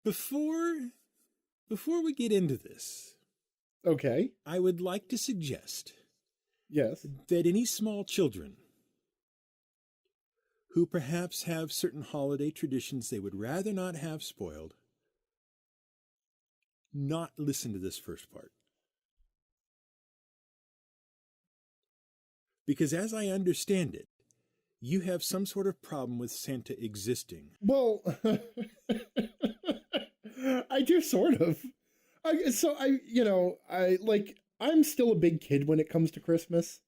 Before we get into this, Okay. I would like to suggest Yes. that any small children who perhaps have certain holiday traditions they would rather not have spoiled, not listen to this first part. Because as I understand it, you have some sort of problem with Santa existing. Well, I do sort of. I'm still a big kid when it comes to Christmas,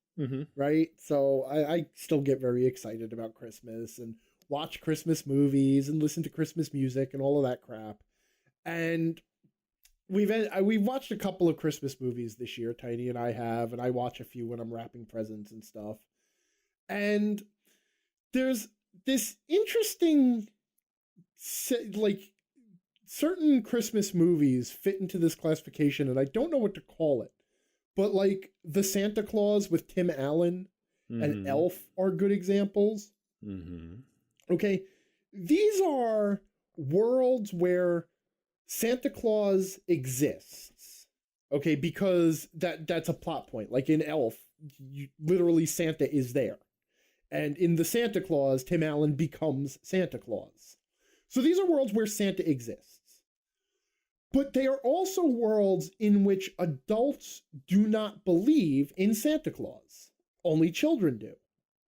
right? So I still get very excited about Christmas and watch Christmas movies and listen to Christmas music and all of that crap. And we've watched a couple of Christmas movies this year, Tiny and I have, and I watch a few when I'm wrapping presents and stuff. And there's this interesting, certain Christmas movies fit into this classification, and I don't know what to call it. But like The Santa Claus with Tim Allen and Elf are good examples. Okay, these are worlds where Santa Claus exists. Okay, because that's a plot point. Like in Elf, literally Santa is there. And in The Santa Claus, Tim Allen becomes Santa Claus. So these are worlds where Santa exists. But they are also worlds in which adults do not believe in Santa Claus. Only children do.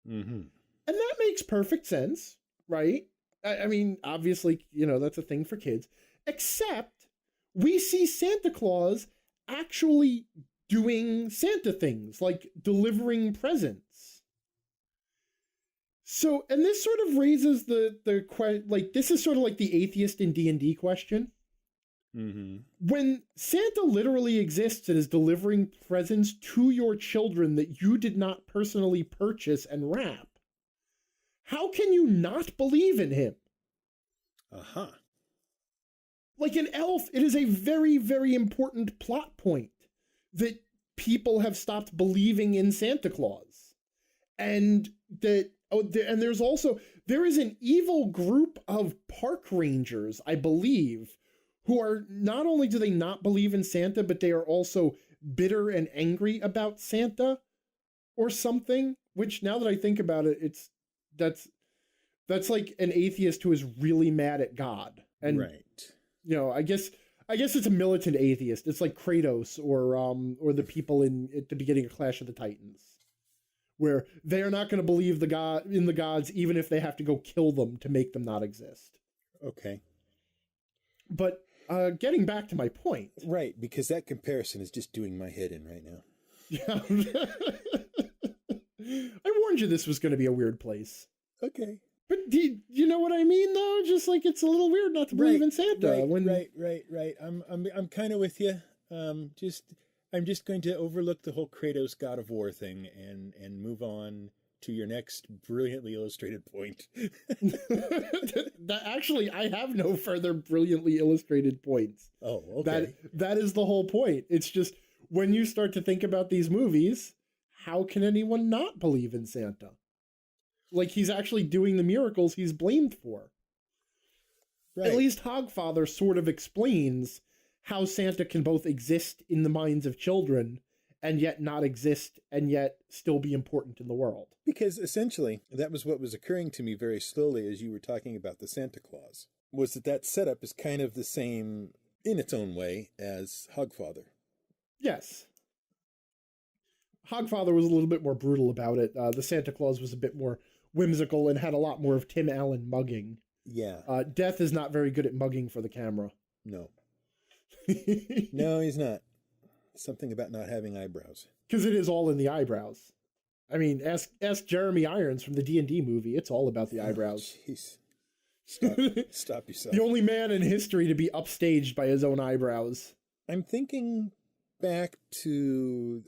And that makes perfect sense, right? I mean, obviously, that's a thing for kids. Except we see Santa Claus actually doing Santa things, like delivering presents. So, and this sort of raises this is sort of like the atheist in D&D question. When Santa literally exists and is delivering presents to your children that you did not personally purchase and wrap, how can you not believe in him? Like in Elf, it is a very, very important plot point that people have stopped believing in Santa Claus. And that there is an evil group of park rangers, I believe, who are, not only do they not believe in Santa, but they are also bitter and angry about Santa or something, which now that I think about it, that's like an atheist who is really mad at God. And, I guess it's a militant atheist. It's like Kratos or the people at the beginning of Clash of the Titans, where they are not going to believe in the gods, even if they have to go kill them to make them not exist. Okay. But getting back to my point. Right, because that comparison is just doing my head in right now. Yeah. I warned you this was going to be a weird place. Okay. But do you know what I mean, though? Just like it's a little weird not to believe in Santa. Right. I'm kind of with you. I'm just going to overlook the whole Kratos God of War thing and move on to your next brilliantly illustrated point. Actually, I have no further brilliantly illustrated points. Oh, okay. That is the whole point. It's just when you start to think about these movies, how can anyone not believe in Santa? Like, he's actually doing the miracles he's blamed for. Right. At least Hogfather sort of explains how Santa can both exist in the minds of children and yet not exist and yet still be important in the world. Because essentially, that was what was occurring to me very slowly as you were talking about the Santa Claus, was that setup is kind of the same in its own way as Hogfather. Yes. Hogfather was a little bit more brutal about it. The Santa Claus was a bit more whimsical and had a lot more of Tim Allen mugging. Yeah. Death is not very good at mugging for the camera. No. No, he's not. Something about not having eyebrows. Because it is all in the eyebrows. I mean, ask Jeremy Irons from the D&D movie. It's all about the eyebrows. Jeez. Stop yourself. The only man in history to be upstaged by his own eyebrows. I'm thinking back to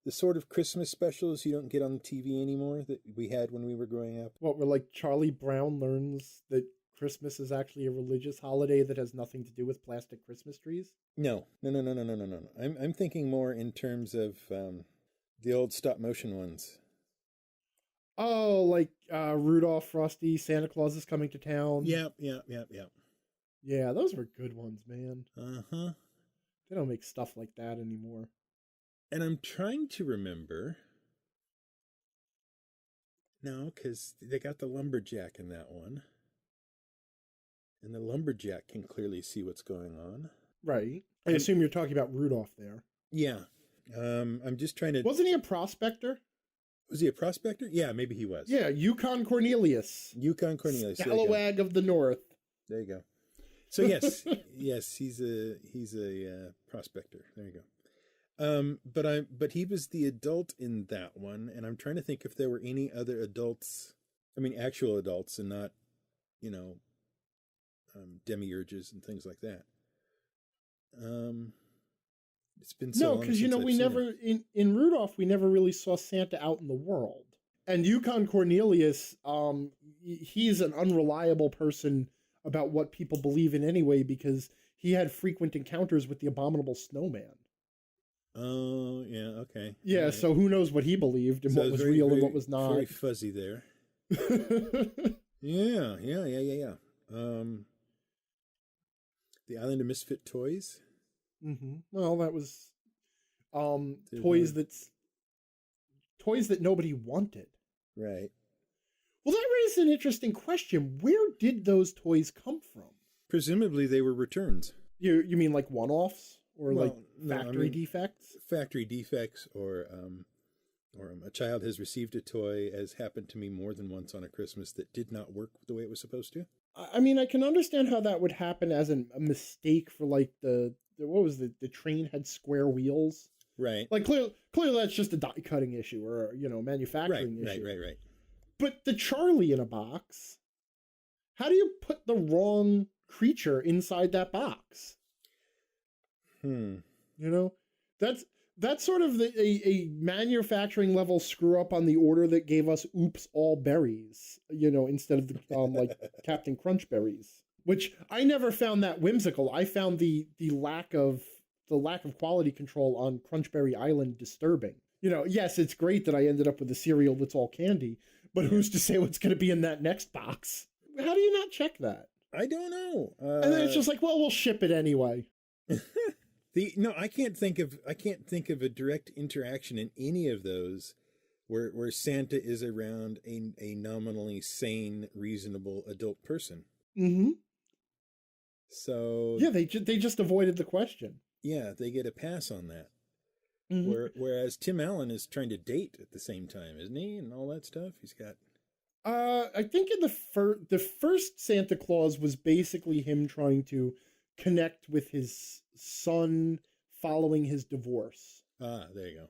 the sort of Christmas specials you don't get on the TV anymore that we had when we were growing up. What, where like Charlie Brown learns that Christmas is actually a religious holiday that has nothing to do with plastic Christmas trees? No. I'm thinking more in terms of the old stop motion ones. Oh, like Rudolph, Frosty, Santa Claus is coming to town. Yeah. Yeah, those were good ones, man. Uh-huh. They don't make stuff like that anymore. And I'm trying to remember. No, because they got the lumberjack in that one. And the lumberjack can clearly see what's going on. Right. I assume you're talking about Rudolph there. Yeah. I'm just trying to... Wasn't he a prospector? Was he a prospector? Yeah, maybe he was. Yeah, Yukon Cornelius. Yukon Cornelius. Scalawag of the North. There you go. So yes, yes, he's a prospector. There you go. But he was the adult in that one, and I'm trying to think if there were any other adults. I mean, actual adults, and not, demiurges and things like that. It's been so long because since we I've never seen in Rudolph we never really saw Santa out in the world. And Yukon Cornelius, he's an unreliable person about what people believe in anyway, because he had frequent encounters with the abominable snowman. Oh, yeah, okay. Yeah, right. So who knows what he believed and what was real and what was not. Very fuzzy there. Yeah. The Island of Misfit Toys. Mm-hmm. Well, that was toys that nobody wanted. Right. Well, that raises an interesting question. Where did those toys come from? Presumably they were returns. You mean like one-offs or factory defects? Factory defects, or a child has received a toy, as happened to me more than once on a Christmas, that did not work the way it was supposed to. I mean, I can understand how that would happen as a mistake for like the train had square wheels. Right. Like clearly that's just a die cutting issue or manufacturing issue. Right. But the Charlie in a box, how do you put the wrong creature inside that box? That's sort of a manufacturing level screw up on the order that gave us Oops All Berries, instead of the like Captain Crunch berries, which I never found that whimsical. I found the lack of quality control on Crunchberry Island disturbing. Yes, it's great that I ended up with a cereal that's all candy, but who's to say what's going to be in that next box? How do you not check that? I don't know. And then it's just like, well, we'll ship it anyway. I can't think of a direct interaction in any of those where Santa is around a nominally sane, reasonable adult person. Mm-hmm. So yeah, they just avoided the question. Yeah, they get a pass on that. Mm-hmm. Whereas Tim Allen is trying to date at the same time, isn't he? And all that stuff. He's got... I think in the first Santa Claus was basically him trying to connect with his son following his divorce. Ah, there you go.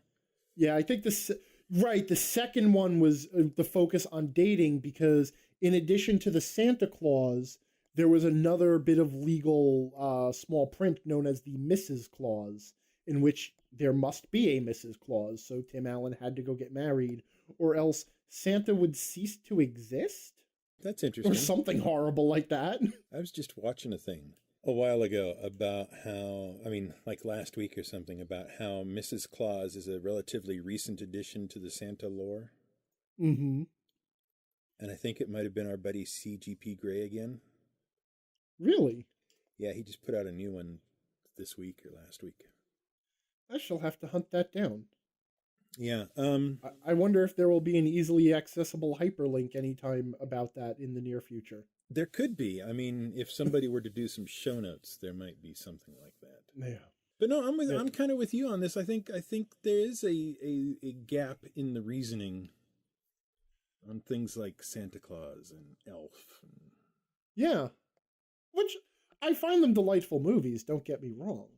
Yeah, I think the second one was the focus on dating, because in addition to the Santa Claus, there was another bit of legal small print known as the Mrs. Claus, in which there must be a Mrs. Claus, so Tim Allen had to go get married, or else Santa would cease to exist? That's interesting. Or something horrible like that. I was just watching a thing a while ago about how, like last week or something, about how Mrs. Claus is a relatively recent addition to the Santa lore. Mm-hmm. And I think it might have been our buddy CGP Grey again. Really? Yeah, he just put out a new one this week or last week. I shall have to hunt that down. Yeah. I wonder if there will be an easily accessible hyperlink anytime about that in the near future. There could be. If somebody were to do some show notes, there might be something like that. Yeah. But no, I'm kind of with you on this. I think there is a gap in the reasoning on things like Santa Claus and Elf. Yeah. Which I find them delightful movies, don't get me wrong.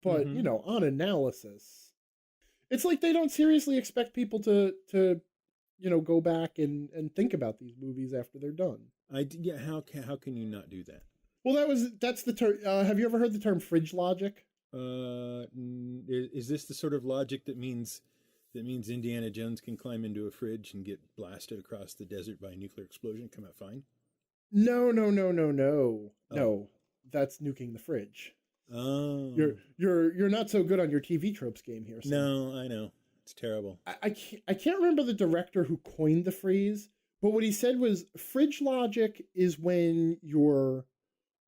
But, on analysis, it's like they don't seriously expect people to go back and think about these movies after they're done. How can you not do that? Well, that's the term. Have you ever heard the term fridge logic? Is this the sort of logic that means Indiana Jones can climb into a fridge and get blasted across the desert by a nuclear explosion and come out fine? No. No, that's nuking the fridge. Oh, you're not so good on your TV tropes game here. Sam. No, I know, it's terrible. I can't remember the director who coined the phrase, but what he said was fridge logic is when your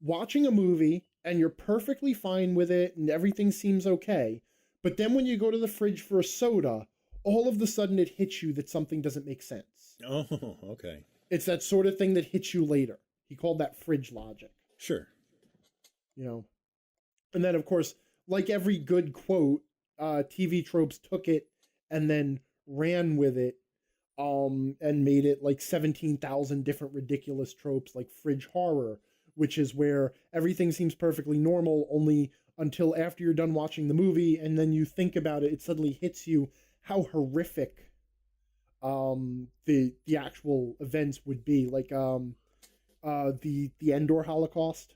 watching a movie and you're perfectly fine with it and everything seems okay. But then when you go to the fridge for a soda, all of a sudden it hits you that something doesn't make sense. Oh, okay. It's that sort of thing that hits you later. He called that fridge logic. Sure. You know, and then of course, like every good quote, TV tropes took it and then ran with it, and made it like 17,000 different ridiculous tropes, like fridge horror, which is where everything seems perfectly normal only until after you're done watching the movie, and then you think about it, it suddenly hits you how horrific the actual events would be, like the Endor Holocaust.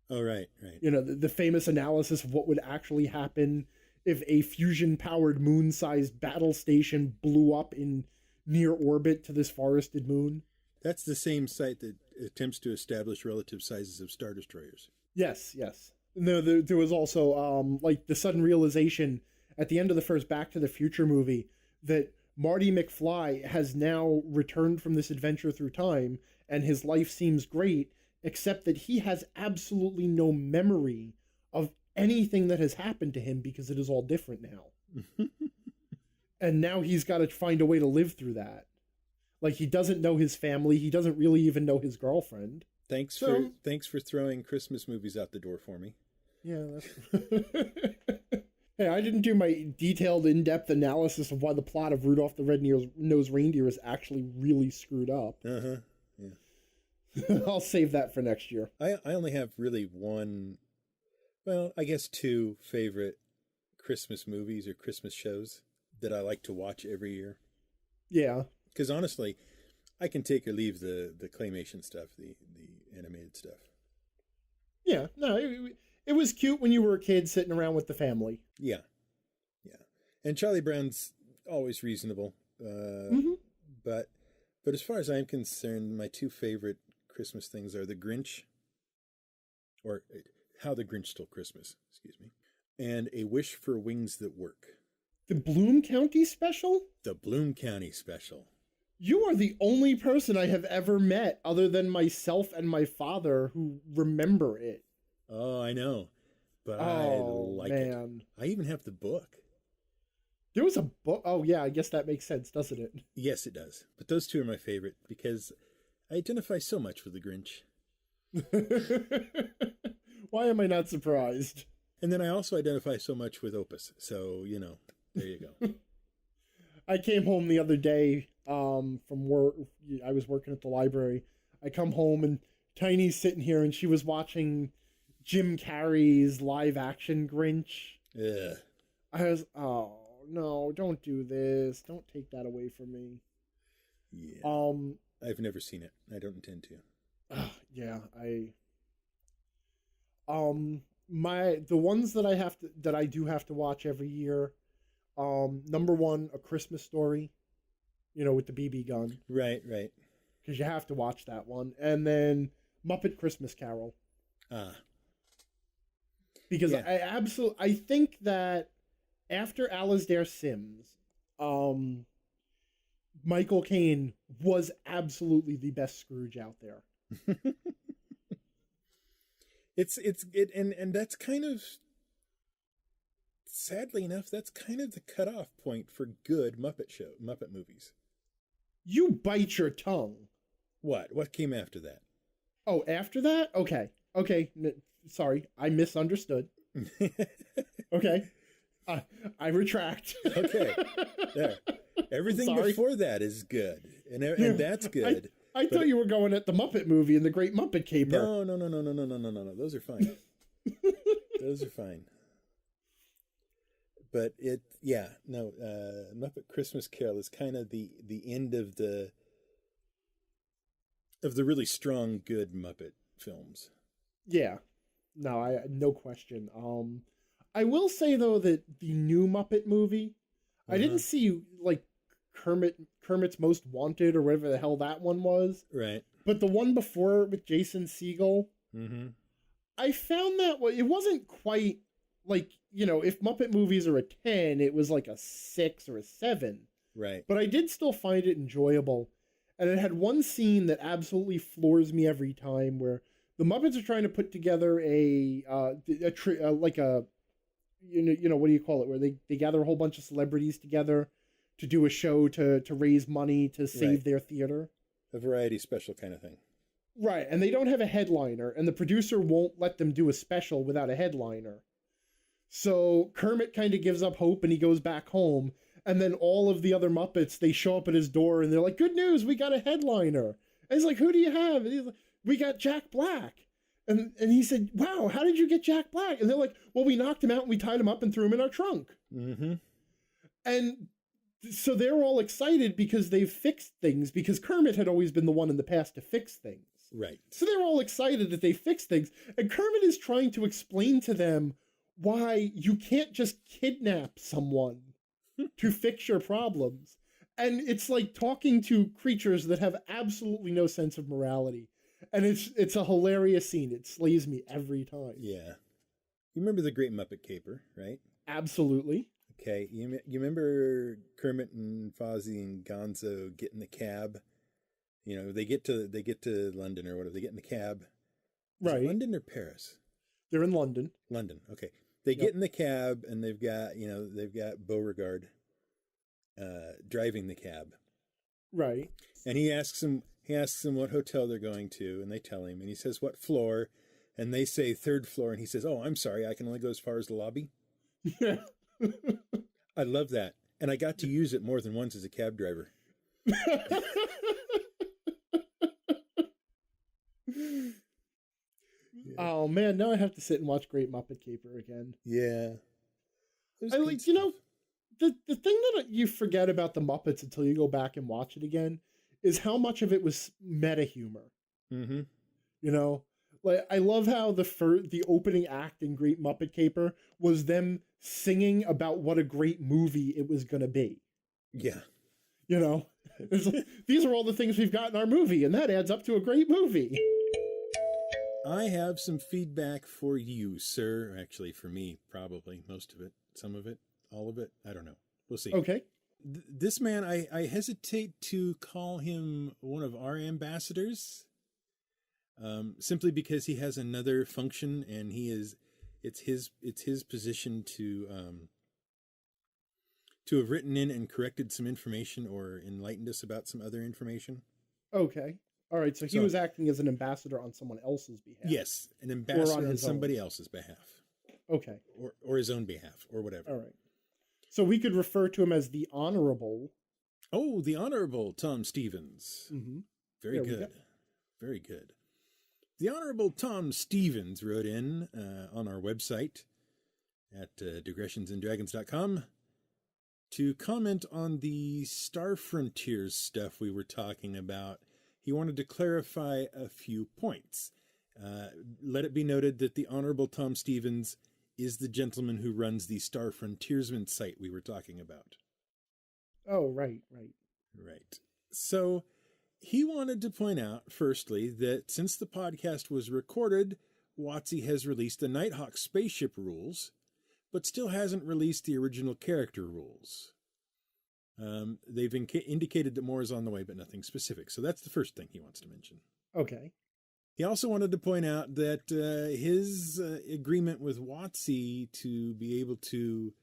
Oh, right. You know, the famous analysis of what would actually happen if a fusion-powered moon-sized battle station blew up in near orbit to this forested moon. That's the same site that attempts to establish relative sizes of Star Destroyers. Yes. No, there was also like the sudden realization at the end of the first Back to the Future movie that Marty McFly has now returned from this adventure through time, and his life seems great, except that he has absolutely no memory of anything that has happened to him because it is all different now. And now he's got to find a way to live through that. Like, he doesn't know his family. He doesn't really even know his girlfriend. Thanks for throwing Christmas movies out the door for me. Yeah. Hey, I didn't do my detailed, in-depth analysis of why the plot of Rudolph the Red-Nosed Reindeer is actually really screwed up. Uh-huh. Yeah. I'll save that for next year. I only have really one, well, I guess two favorite Christmas movies or Christmas shows that I like to watch every year. Yeah. Because honestly, I can take or leave the claymation stuff, the animated stuff. Yeah. No, it was cute when you were a kid sitting around with the family. Yeah. And Charlie Brown's always reasonable. But as far as I'm concerned, my two favorite Christmas things are The Grinch, or How the Grinch Stole Christmas, excuse me, and A Wish for Wings That Work. The Bloom County special? The Bloom County special. You are the only person I have ever met other than myself and my father who remember it. Oh, I know. But I like it. I even have the book. There was a book. Oh, yeah, I guess that makes sense, doesn't it? Yes, it does. But those two are my favorite because I identify so much with the Grinch. Why am I not surprised? And then I also identify so much with Opus. So, you know, there you go. I came home the other day from work. I was working at the library. I come home and Tiny's sitting here and she was watching Jim Carrey's live action Grinch. Yeah. I was, oh no, don't do this. Don't take that away from me. Yeah. I've never seen it. I don't intend to. Yeah, the ones that I do have to watch every year. Number one, A Christmas Story, you know, with the BB gun. Right. Because you have to watch that one. And then Muppet Christmas Carol. Because yeah. I think that after Alasdair Sims, Michael Caine was absolutely the best Scrooge out there. And that's kind of, sadly enough, that's kind of the cutoff point for good Muppet movies. You bite your tongue. What came after that? Oh, after that? Okay. Sorry, I misunderstood. Okay. I retract. Okay. There. Everything before that is good. And that's good. I thought you were going at the Muppet movie and the Great Muppet Caper. No. Those are fine. Those are fine. But Muppet Christmas Carol is kind of the end of the really strong, good Muppet films. Yeah. No question. I will say though that the new Muppet movie, I didn't see like Kermit's Most Wanted or whatever the hell that one was. Right. But the one before with Jason Segel, I found that it wasn't quite like, you know, if Muppet movies are a 10, it was like a 6 or a 7. Right. But I did still find it enjoyable. And it had one scene that absolutely floors me every time where The Muppets are trying to put together like a what do you call it, where they gather a whole bunch of celebrities together to do a show to raise money to save their theater. A variety special kind of thing. Right, and they don't have a headliner, and the producer won't let them do a special without a headliner. So Kermit kind of gives up hope and he goes back home, and then all of the other Muppets, they show up at his door and they're like, "Good news, we got a headliner." And he's like, "Who do you have?" And he's like, "We got Jack Black." And he said, "Wow, how did you get Jack Black?" And they're like, "Well, we knocked him out and we tied him up and threw him in our trunk." Mm-hmm. And so they're all excited because they've fixed things, because Kermit had always been the one in the past to fix things. Right. So they're all excited that they fixed things. And Kermit is trying to explain to them why you can't just kidnap someone to fix your problems. And it's like talking to creatures that have absolutely no sense of morality. And it's a hilarious scene. It slays me every time. Yeah. You remember the Great Muppet Caper, right? Absolutely. Okay. You remember Kermit and Fozzie and Gonzo get in the cab? You know, they get to London or whatever. They get in the cab. Is it London or Paris? They're in London. London. Okay. They get in the cab and they've got Beauregard driving the cab. Right. And he asks them what hotel they're going to, and they tell him, and he says, "What floor?" And they say 3rd floor, and he says, "Oh, I'm sorry, I can only go as far as the lobby." Yeah. I love that. And I got to use it more than once as a cab driver. Oh man, now I have to sit and watch Great Muppet Caper again. Yeah. I like, the thing that you forget about the Muppets until you go back and watch it again is how much of it was meta humor. Mm-hmm. You know, like I love how the opening act in Great Muppet Caper was them singing about what a great movie it was going to be. Yeah. You know, these are all the things we've got in our movie, and that adds up to a great movie. I have some feedback for you, sir. Actually, for me, probably most of it, some of it, all of it. I don't know. We'll see. Okay. This man, I hesitate to call him one of our ambassadors, simply because he has another function, and it's his position to have written in and corrected some information or enlightened us about some other information. Okay. All right. So he was acting as an ambassador on someone else's behalf. Yes, an ambassador on somebody else's behalf. Okay. Or his own behalf, or whatever. All right. So we could refer to him as the Honorable. Oh, the Honorable Tom Stevens. Mm-hmm. Very good. Very good. The Honorable Tom Stevens wrote in on our website at digressionsandragons.com to comment on the Star Frontiers stuff we were talking about. He wanted to clarify a few points. Let it be noted that the Honorable Tom Stevens is the gentleman who runs the Star Frontiersman site we were talking about. Oh, right. Right. So he wanted to point out, firstly, that since the podcast was recorded, WotC has released the Nighthawk spaceship rules, but still hasn't released the original character rules. They've indicated that more is on the way, but nothing specific. So that's the first thing he wants to mention. Okay. He also wanted to point out that his agreement with WotC to be able to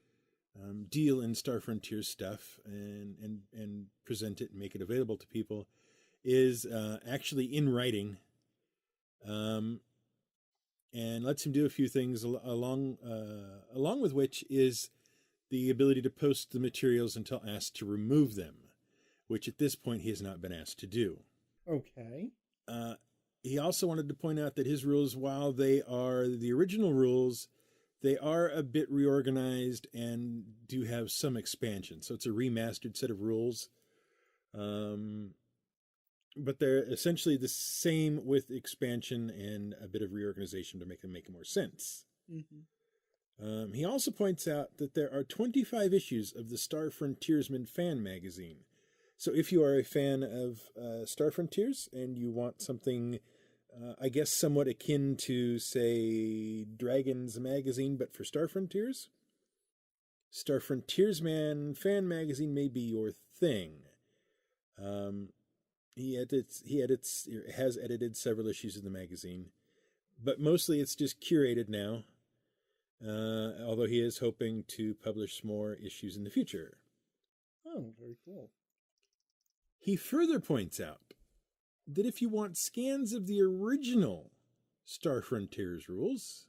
deal in Star Frontier stuff and present it and make it available to people is actually in writing, and lets him do a few things along with which is the ability to post the materials until asked to remove them, which at this point he has not been asked to do. Okay. He also wanted to point out that his rules, while they are the original rules, they are a bit reorganized and do have some expansion. So it's a remastered set of rules. But they're essentially the same with expansion and a bit of reorganization to make them make more sense. Mm-hmm. He also points out that there are 25 issues of the Star Frontiersman fan magazine. So if you are a fan of Star Frontiers and you want something, I guess, somewhat akin to, say, Dragons magazine, but for Star Frontiers, Star Frontiersman fan magazine may be your thing. He has edited several issues of the magazine. but mostly it's just curated now, although he is hoping to publish more issues in the future. Oh, very cool. He further points out that if you want scans of the original Star Frontiers rules,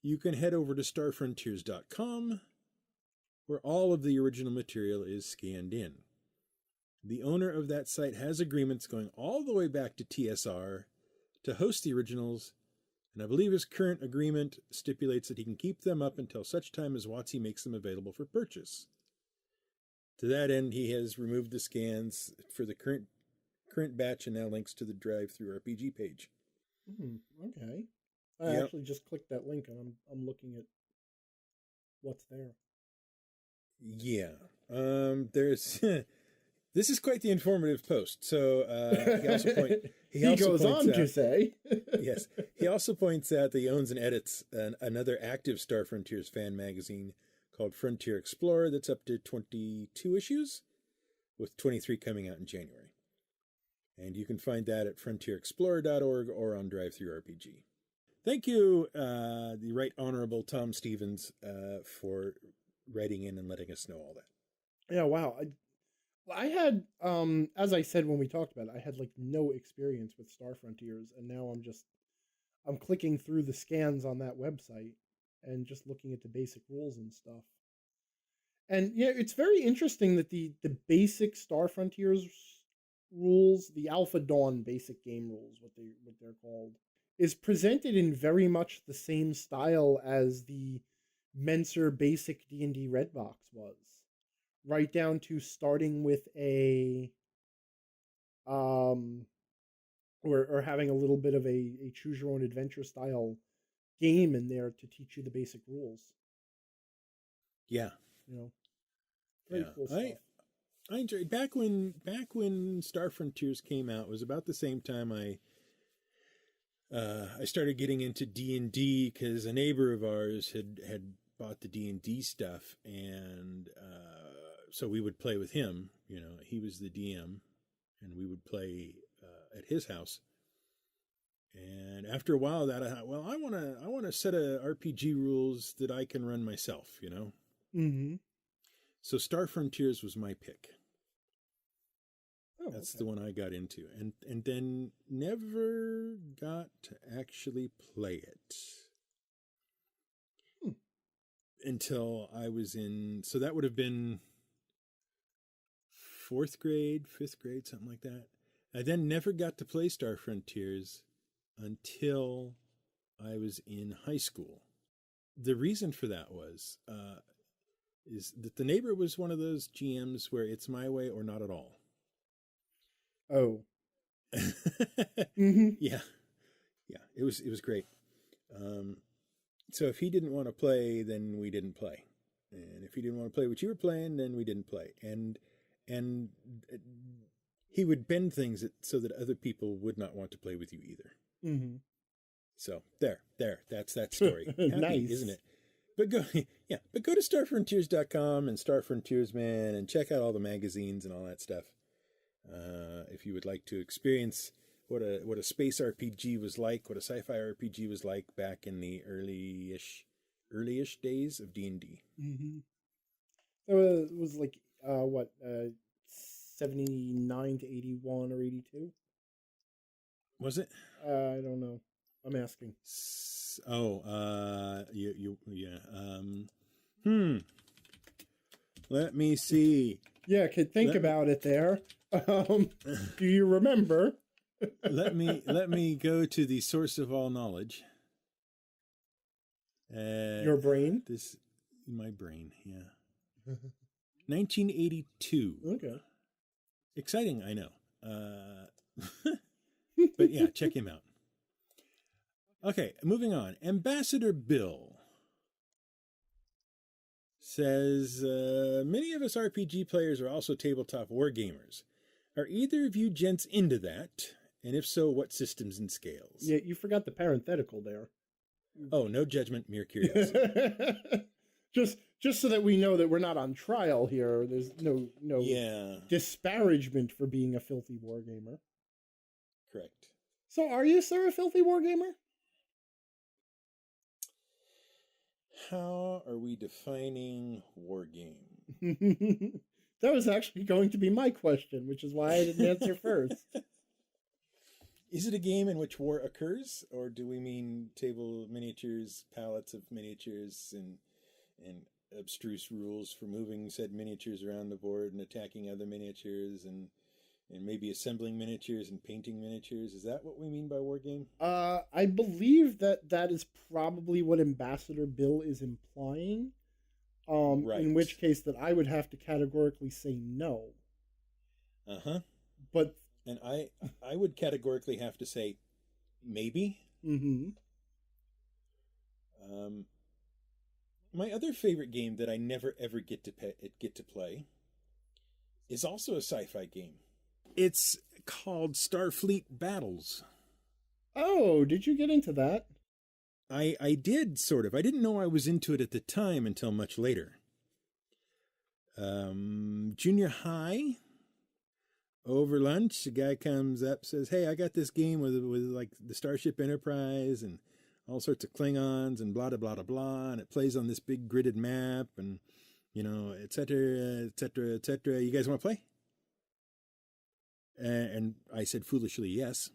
you can head over to starfrontiers.com, where all of the original material is scanned in. The owner of that site has agreements going all the way back to TSR to host the originals, and I believe his current agreement stipulates that he can keep them up until such time as WotC makes them available for purchase. To that end, he has removed the scans for the current batch and now links to the Drive-Thru-RPG page. Okay. I actually just clicked that link and I'm looking at what's there. Yeah. There's this is quite the informative post. So he goes on to say yes. He also points out that he owns and edits another active Star Frontiers fan magazine called Frontier Explorer that's up to 22 issues, with 23 coming out in January. And you can find that at frontierexplorer.org or on Drive-Thru-RPG. Thank you, the Right Honorable Tom Stevens, for writing in and letting us know all that. Yeah, wow. I had, as I said when we talked about it, I had like no experience with Star Frontiers, and now I'm clicking through the scans on that website and just looking at the basic rules and stuff. And yeah, it's very interesting that the basic Star Frontiers rules, the Alpha Dawn basic game rules, what they're called, is presented in very much the same style as the Menser basic D&D Red Box was. Right down to starting with a or having a little bit of a choose your own adventure style game in there to teach you the basic rules. Yeah. Very cool stuff. I enjoyed back when Star Frontiers came out. It was about the same time I started getting into D&D because a neighbor of ours had bought the D&D stuff, and so we would play with him. He was the DM, and we would play at his house. And after a while, that I thought, well, I want a set of RPG rules that I can run myself. Mm-hmm. So Star Frontiers was my pick. Oh, That's the one I got into, and then never got to actually play it until I was in. So that would have been 4th grade, 5th grade, something like that. I then never got to play Star Frontiers until I was in high school. The reason for that was is that the neighbor was one of those GMs where it's my way or not at all. Oh. Mm-hmm. Yeah. It was great. So if he didn't want to play, then we didn't play, and if he didn't want to play what you were playing, then we didn't play. And he would bend things so that other people would not want to play with you either. Mm-hmm. So there, that's that story. Happy, nice, isn't it? But go to starfrontiers.com and Star Frontiersman and check out all the magazines and all that stuff. If you would like to experience what a space RPG was like, what a sci-fi RPG was like back in the early-ish days of D&D. Mm-hmm. It was like 79 to 81 or 82? Was it? I don't know. I'm asking. Let me see. Yeah, could think about it there. Do you remember? let me go to the source of all knowledge. Your brain? My brain, yeah. 1982. Okay. Exciting, I know. But yeah, check him out. Okay, moving on. Ambassador Bill says, many of us RPG players are also tabletop wargamers. Are either of you gents into that? And if so, what systems and scales? Yeah, you forgot the parenthetical there. Oh, no judgment, mere curiosity. Just so that we know that we're not on trial here. There's no disparagement for being a filthy wargamer. Correct. So are you, sir, a filthy wargamer? how are we defining war game? That was actually going to be my question, which is why I didn't answer first. Is it a game in which war occurs, or do we mean table miniatures, pallets of miniatures, and abstruse rules for moving said miniatures around the board and attacking other miniatures, and maybe assembling miniatures and painting miniatures? Is that what we mean by war game? I believe that is probably what Ambassador Bill is implying. Right. In which case that I would have to categorically say no. Uh-huh. But and I would categorically have to say maybe. Mm-hmm. My other favorite game that I never ever get to play is also a sci-fi game. It's called Starfleet Battles. Oh, did you get into that? I did, sort of. I didn't know I was into it at the time until much later. Junior high, over lunch, a guy comes up, says, "Hey, I got this game with like the Starship Enterprise and all sorts of Klingons and blah, blah, blah, blah, blah, and it plays on this big gridded map and, et cetera, et cetera, et cetera. You guys want to play?" And I said foolishly, yes.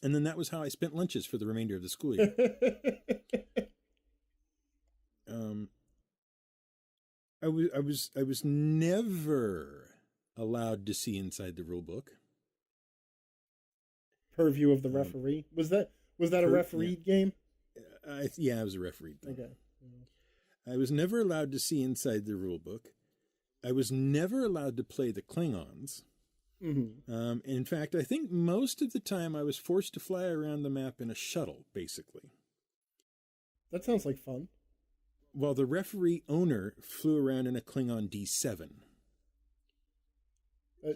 And then that was how I spent lunches for the remainder of the school year. I was never allowed to see inside the rulebook. Purview of the referee. Was that a refereed game? Yeah, it was a refereed thing. Okay. I was never allowed to see inside the rulebook. I was never allowed to play the Klingons. Mm-hmm. In fact, I think most of the time I was forced to fly around the map in a shuttle, basically. That sounds like fun. While the referee owner flew around in a Klingon D7.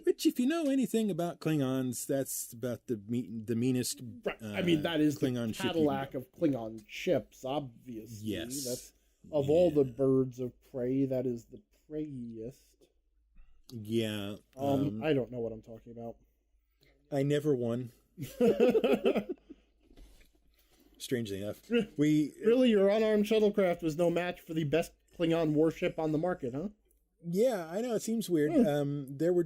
Which, if you know anything about Klingons, that's about the meanest. Right. I mean, that is Klingon the Cadillac of Klingon ships, obviously. Yes. That's, of all the birds of prey, that is the preyiest. Yeah. I don't know what I'm talking about. I never won. Strangely enough. Really, your unarmed shuttlecraft was no match for the best Klingon warship on the market, huh? Yeah, I know, it seems weird. There were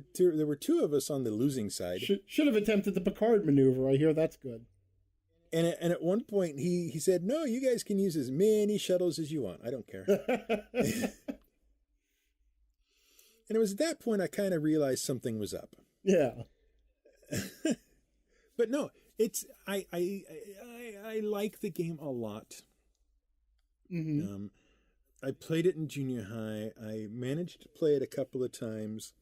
two of us on the losing side. Should have attempted the Picard maneuver. I hear that's good. And at one point he said, "No, you guys can use as many shuttles as you want. I don't care." And it was at that point I kind of realized something was up. Yeah. But no, it's I like the game a lot. Mm-hmm. I played it in junior high. I managed to play it a couple of times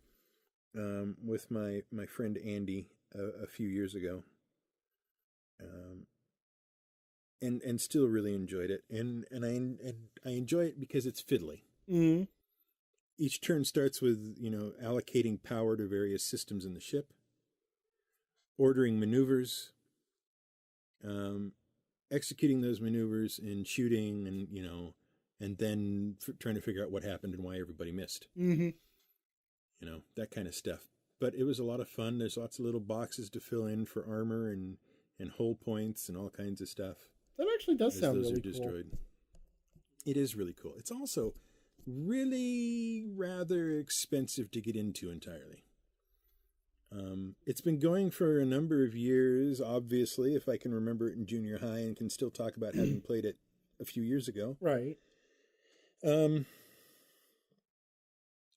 with my friend Andy a few years ago. And still really enjoyed it. And I enjoy it because it's fiddly. Mm-hmm. Each turn starts with, allocating power to various systems in the ship, ordering maneuvers, executing those maneuvers and shooting and then trying to figure out what happened and why everybody missed. Mm-hmm. That kind of stuff. But it was a lot of fun. There's lots of little boxes to fill in for armor and hull points and all kinds of stuff. That actually does sound really cool. Destroyed. It is really cool. It's also really rather expensive to get into entirely. It's been going for a number of years, obviously, if I can remember it in junior high and can still talk about having played it a few years ago. Right.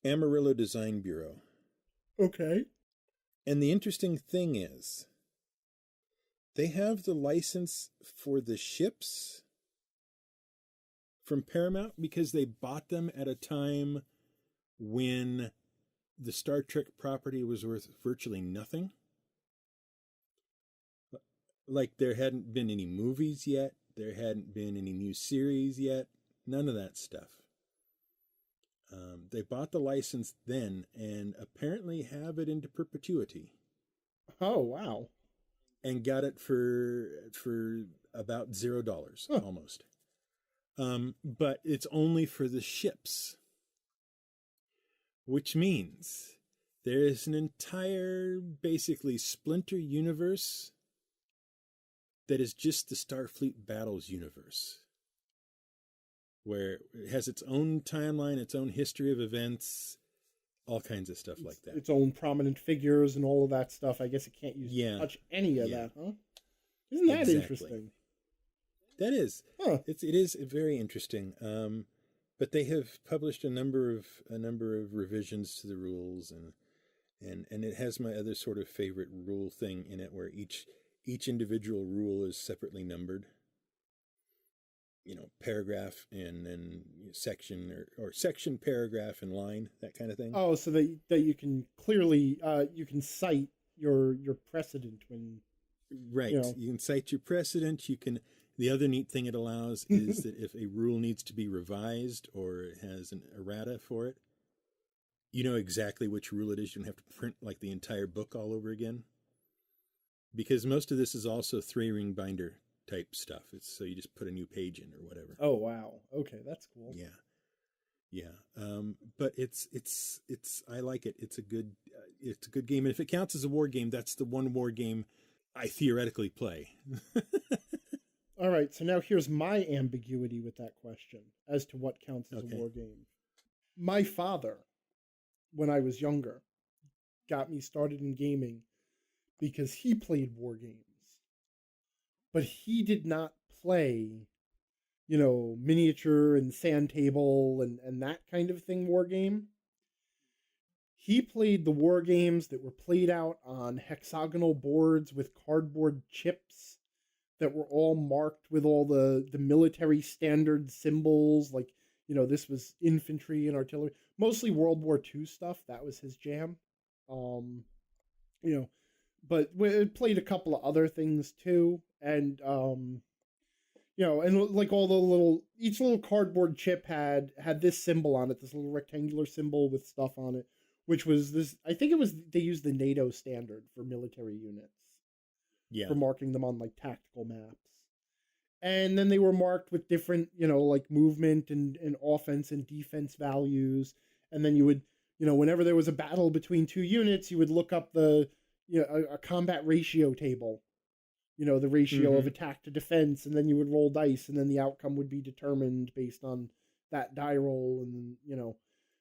Amarillo Design Bureau. Okay. And the interesting thing is, they have the license for the ships from Paramount because they bought them at a time when the Star Trek property was worth virtually nothing. Like, there hadn't been any movies yet. There hadn't been any new series yet. None of that stuff. They bought the license then and apparently have it into perpetuity. Oh, wow. And got it for about $0, almost. But it's only for the ships. Which means there is an entire, basically, splinter universe that is just the Starfleet Battles universe. where it has its own timeline, its own history of events, all kinds of stuff like that. Its own prominent figures and all of that stuff. I guess it can't touch any of that, huh? Isn't that interesting? That is. Huh. It is very interesting. But they have published a number of revisions to the rules, and it has my other sort of favorite rule thing in it, where each individual rule is separately numbered. Paragraph and then section, or section, paragraph, and line, that kind of thing. Oh, so that you can clearly you can cite your precedent when. Right. You can cite your precedent. The other neat thing it allows is that if a rule needs to be revised or it has an errata for it, you know exactly which rule it is. You don't have to print like the entire book all over again. Because most of this is also 3-ring binder type stuff. So you just put a new page in or whatever. Oh, wow. Okay, that's cool. Yeah. But it's I like it. It's a good game. And if it counts as a war game, that's the one war game I theoretically play. All right, so now here's my ambiguity with that question as to what counts as a war game. My father, when I was younger, got me started in gaming because he played war games. But he did not play, miniature and sand table and that kind of thing war game. He played the war games that were played out on hexagonal boards with cardboard chips that were all marked with all the military standard symbols, like, this was infantry and artillery, mostly World War II stuff. That was his jam. But it played a couple of other things too. And, and like each little cardboard chip had this symbol on it, this little rectangular symbol with stuff on it, which was this, I think they used the NATO standard for military units. Yeah. For marking them on like tactical maps. And then they were marked with different, like movement and offense and defense values. And then you would, whenever there was a battle between two units, you would look up a combat ratio table, the ratio of attack to defense, and then you would roll dice, and then the outcome would be determined based on that die roll. And,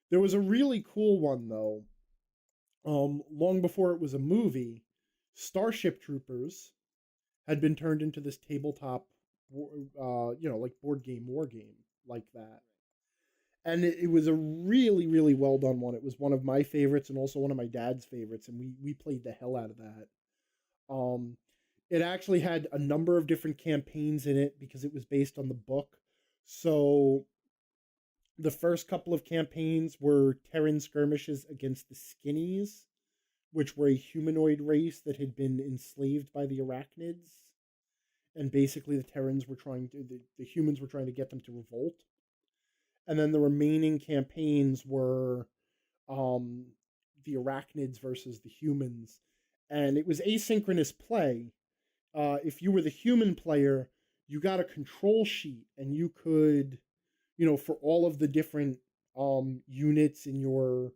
there was a really cool one though. Long before it was a movie, Starship Troopers had been turned into this tabletop, like board game, war game like that. And it was a really, really well done one. It was one of my favorites and also one of my dad's favorites, and we played the hell out of that. It actually had a number of different campaigns in it because it was based on the book. So the first couple of campaigns were Terran skirmishes against the Skinnies, which were a humanoid race that had been enslaved by the Arachnids. And basically the Terrans were the humans were trying to get them to revolt. And then the remaining campaigns were the Arachnids versus the humans. And it was asynchronous play. If you were the human player, you got a control sheet and you could, for all of the different units in your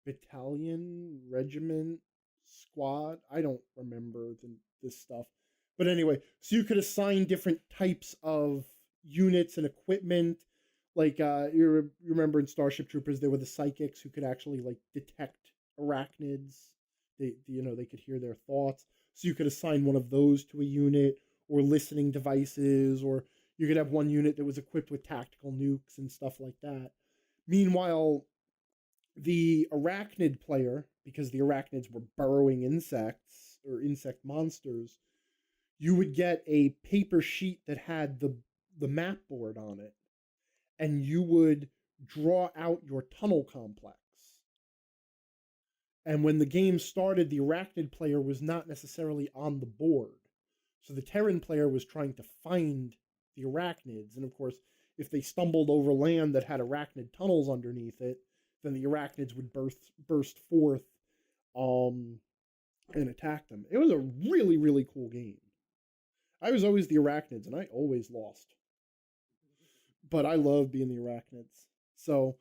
battalion, regiment, squad. I don't remember this stuff. But anyway, so you could assign different types of units and equipment. Like, you remember in Starship Troopers, there were the psychics who could actually, like, detect arachnids. They could hear their thoughts. So you could assign one of those to a unit, or listening devices, or you could have one unit that was equipped with tactical nukes and stuff like that. Meanwhile, the arachnid player, because the arachnids were burrowing insects or insect monsters, you would get a paper sheet that had the map board on it, and you would draw out your tunnel complex. And when the game started, the arachnid player was not necessarily on the board. So the Terran player was trying to find the arachnids. And of course, if they stumbled over land that had arachnid tunnels underneath it, then the arachnids would burst forth and attack them. It was a really, really cool game. I was always the arachnids, and I always lost. But I love being the arachnids. So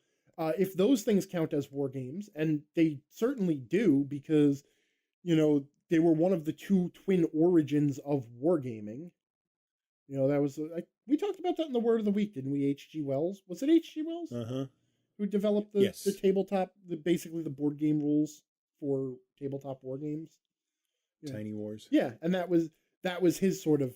if those things count as war games, and they certainly do, because, they were one of the two twin origins of wargaming. That was, We talked about that in the Word of the Week, didn't we? H.G. Wells. Was it H.G. Wells? Uh-huh. Who developed the tabletop, basically the board game rules for tabletop war games. Yeah. Tiny Wars. Yeah, and that was his sort of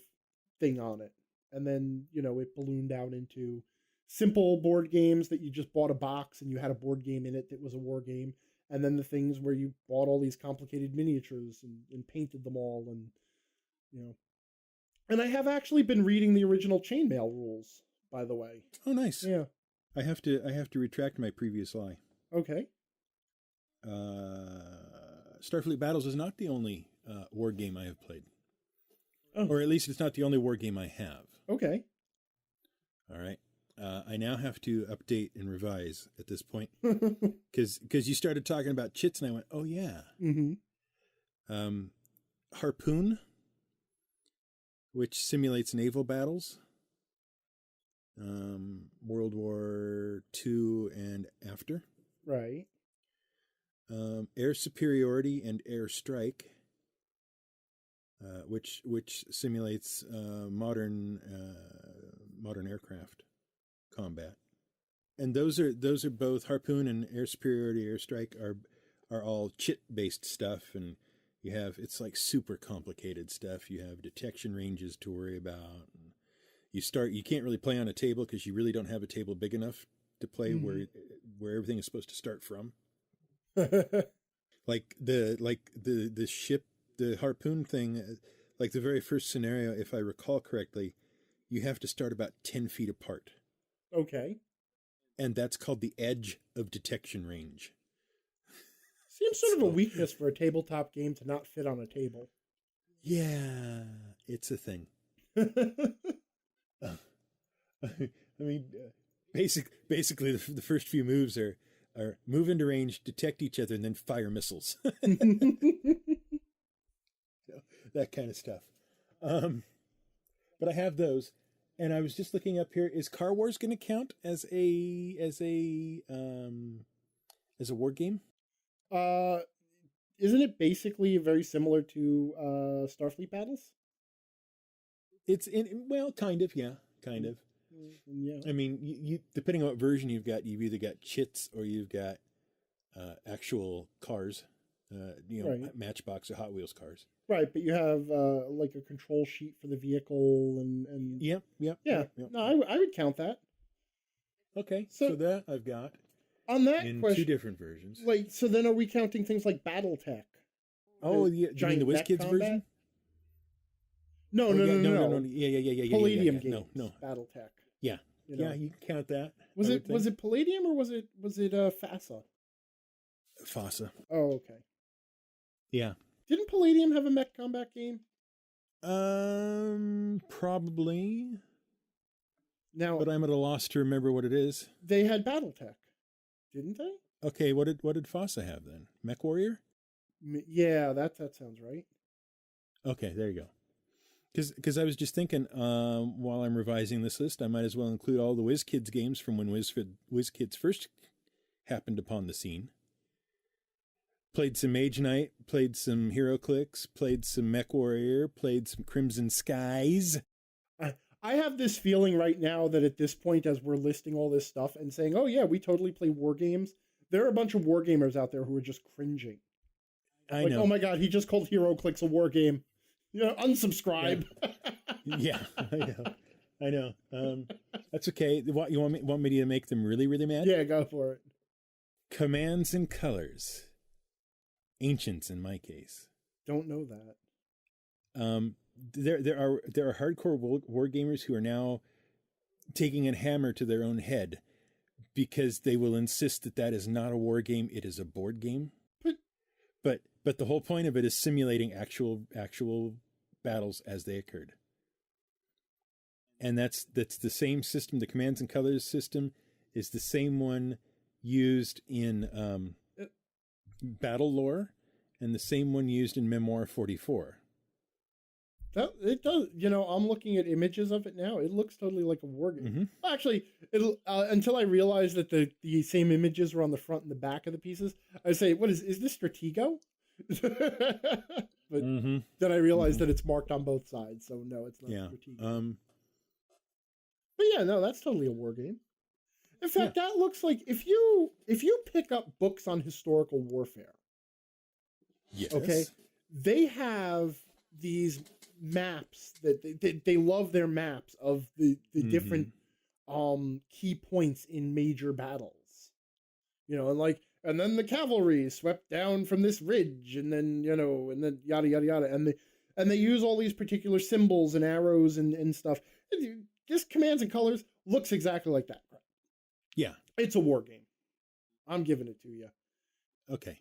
thing on it. And then, it ballooned out into simple board games that you just bought a box and you had a board game in it that was a war game. And then the things where you bought all these complicated miniatures and painted them all. And, and I have actually been reading the original Chainmail rules, by the way. Oh, nice. Yeah. I have to retract my previous lie. Okay. Starfleet Battles is not the only war game I have played. Oh. Or at least it's not the only war game I have. Okay. All right. I now have to update and revise at this point because you started talking about chits and I went, oh yeah. Mm-hmm. Harpoon, which simulates naval battles. World War II and after. Right. Air Superiority and Air Strike, which simulates modern aircraft combat. And those are both Harpoon and Air Superiority, Air Strike are all chit based stuff, and it's like super complicated stuff. You have detection ranges to worry about. You can't really play on a table because you really don't have a table big enough to play where everything is supposed to start from. like the ship, the Harpoon thing, like the very first scenario, if I recall correctly, you have to start about 10 feet apart. Okay. And that's called the edge of detection range. Seems sort of a weakness for a tabletop game to not fit on a table. Yeah, it's a thing. I mean, basically the first few moves are move into range, detect each other, and then fire missiles. That kind of stuff. But I have those, and I was just looking up here. Is Car Wars going to count as a war game? Isn't it basically very similar to Starfleet Battles? It's kind of, yeah, kind of. Yeah. I mean, you depending on what version you've either got chits or you've got actual cars, right. Matchbox or Hot Wheels cars. Right, but you have like a control sheet for the vehicle and Yep. Yeah. No, I would count that. Okay, so that I've got on that in question, 2 different versions. Like, so then are we counting things like BattleTech? Oh, yeah, you mean the WizKids version? No. Yeah. Palladium games. No. BattleTech. Yeah. Yeah, you can count that. Was it Palladium or was it FASA? FASA. Oh, okay. Yeah. Didn't Palladium have a mech combat game? Probably. Now, but I'm at a loss to remember what it is. They had BattleTech, didn't they? Okay, what did FASA have then? Mech Warrior? Yeah, that sounds right. Okay, there you go. Because I was just thinking, while I'm revising this list, I might as well include all the WizKids games from when WizKids first happened upon the scene. Played some Mage Knight, played some HeroClix, played some Mech Warrior, played some Crimson Skies. I have this feeling right now that at this point, as we're listing all this stuff and saying, oh yeah, we totally play war games, there are a bunch of war gamers out there who are just cringing. I know. Oh my God, he just called HeroClix a war game. Unsubscribe. Yeah, I know. That's okay. You want me to make them really, really mad? Yeah, go for it. Commands and Colors. Ancients, in my case. Don't know that. There are hardcore war gamers who are now taking a hammer to their own head because they will insist that is not a war game; it is a board game. But the whole point of it is simulating actual battles as they occurred. And that's the same system. The Commands and Colors system is the same one used in Battle Lore and the same one used in Memoir 44. It does. I'm looking at images of it now. It looks totally like a war game. Mm-hmm. Actually, until I realized that the same images were on the front and the back of the pieces, I say, "What is this Stratego?" But then I realized that it's marked on both sides, so no, it's not Stratego. But yeah, no, that's totally a war game. In fact, that looks like if you pick up books on historical warfare, Yes. okay, they have these maps that they love their maps of the different key points in major battles. And then the cavalry swept down from this ridge, and then and then yada yada yada, and they use all these particular symbols and arrows and stuff. Just commands and colors looks exactly like that. Yeah. It's a war game. I'm giving it to you. Okay.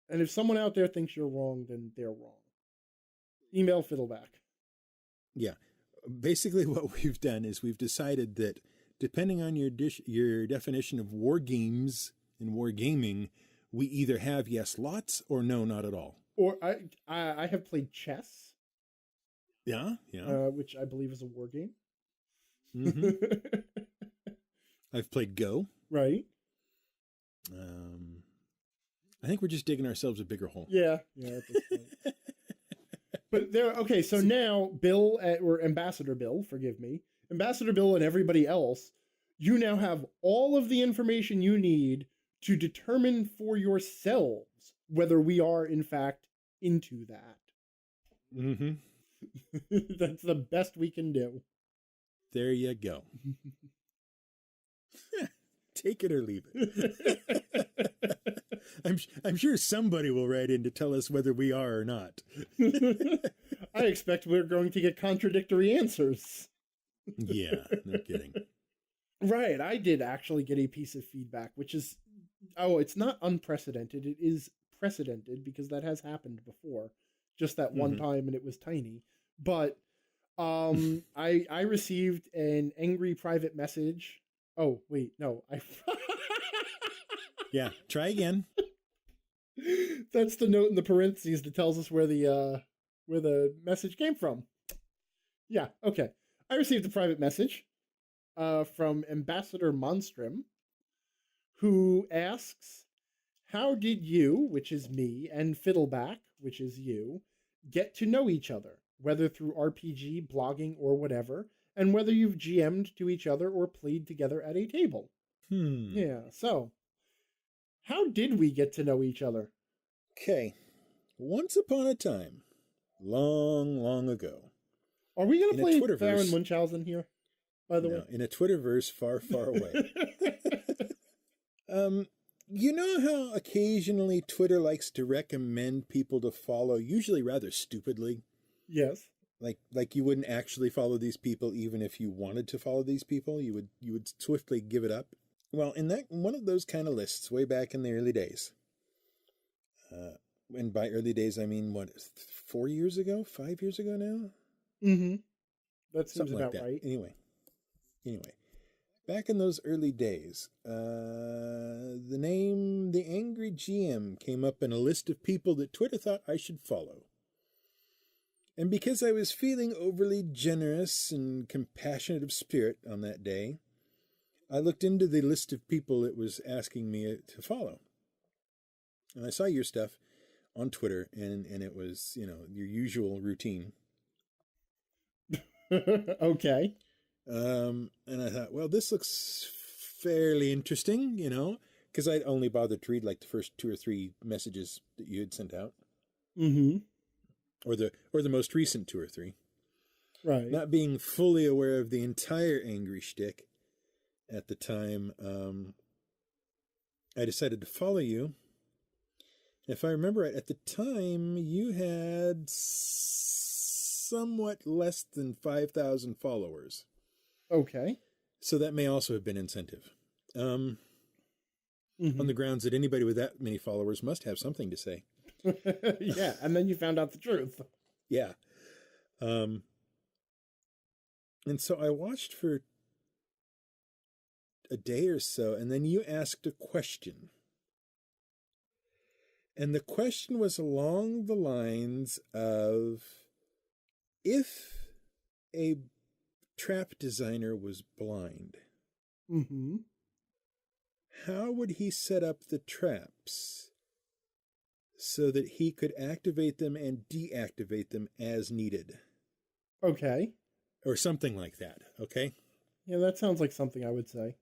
And if someone out there thinks you're wrong, then they're wrong. Email Fiddleback. Yeah. Basically what we've done is we've decided that depending on your definition of war games and war gaming, we either have yes lots or no not at all. Or I have played chess. Yeah. Which I believe is a war game. Mm-hmm. I've played Go. Right. I think we're just digging ourselves a bigger hole. Yeah, at this point. But okay, so now Bill, or Ambassador Bill, forgive me, Ambassador Bill and everybody else, you now have all of the information you need to determine for yourselves whether we are, in fact, into that. Mm-hmm. That's the best we can do. There you go. Take it or leave it. I'm sure somebody will write in to tell us whether we are or not. I expect we're going to get contradictory answers. Yeah, no kidding. Right, I did actually get a piece of feedback, which is, it's not unprecedented. It is precedented because that has happened before, just that one time, and it was tiny. But I received an angry private message. Oh, wait, no. Yeah, try again. That's the note in the parentheses that tells us where the message came from. Yeah, okay. I received a private message from Ambassador Monstrum, who asks, how did you, which is me, and Fiddleback, which is you, get to know each other, whether through RPG, blogging, or whatever, and whether you've GM'd to each other or played together at a table? Yeah, so, how did we get to know each other? Okay. Once upon a time, long, long ago. Are we going to play Baron Munchausen here, by the way? In a Twitterverse far, far away. You know how occasionally Twitter likes to recommend people to follow, usually rather stupidly? Yes. Like you wouldn't actually follow these people even if you wanted to follow these people. You would swiftly give it up. Well, in one of those kind of lists, way back in the early days, and by early days I mean 4 years ago, 5 years ago now. Mm-hmm. That seems Something about like that. right. Anyway, back in those early days, the name The Angry GM came up in a list of people that Twitter thought I should follow. And because I was feeling overly generous and compassionate of spirit on that day, I looked into the list of people it was asking me to follow. And I saw your stuff on Twitter, and it was, your usual routine. Okay. And I thought, well, this looks fairly interesting, because I'd only bothered to read like the first 2 or 3 messages that you had sent out. Mm-hmm. Or the most recent 2 or 3. Right. Not being fully aware of the entire angry shtick at the time, I decided to follow you. If I remember right, at the time, you had somewhat less than 5,000 followers. Okay. So that may also have been incentive. On the grounds that anybody with that many followers must have something to say. Yeah, and then you found out the truth. Yeah. And so I watched for a day or so, and then you asked a question. And the question was along the lines of, if a trap designer was blind, how would he set up the traps so that he could activate them and deactivate them as needed? Okay. or something like that. Okay. Yeah, that sounds like something I would say.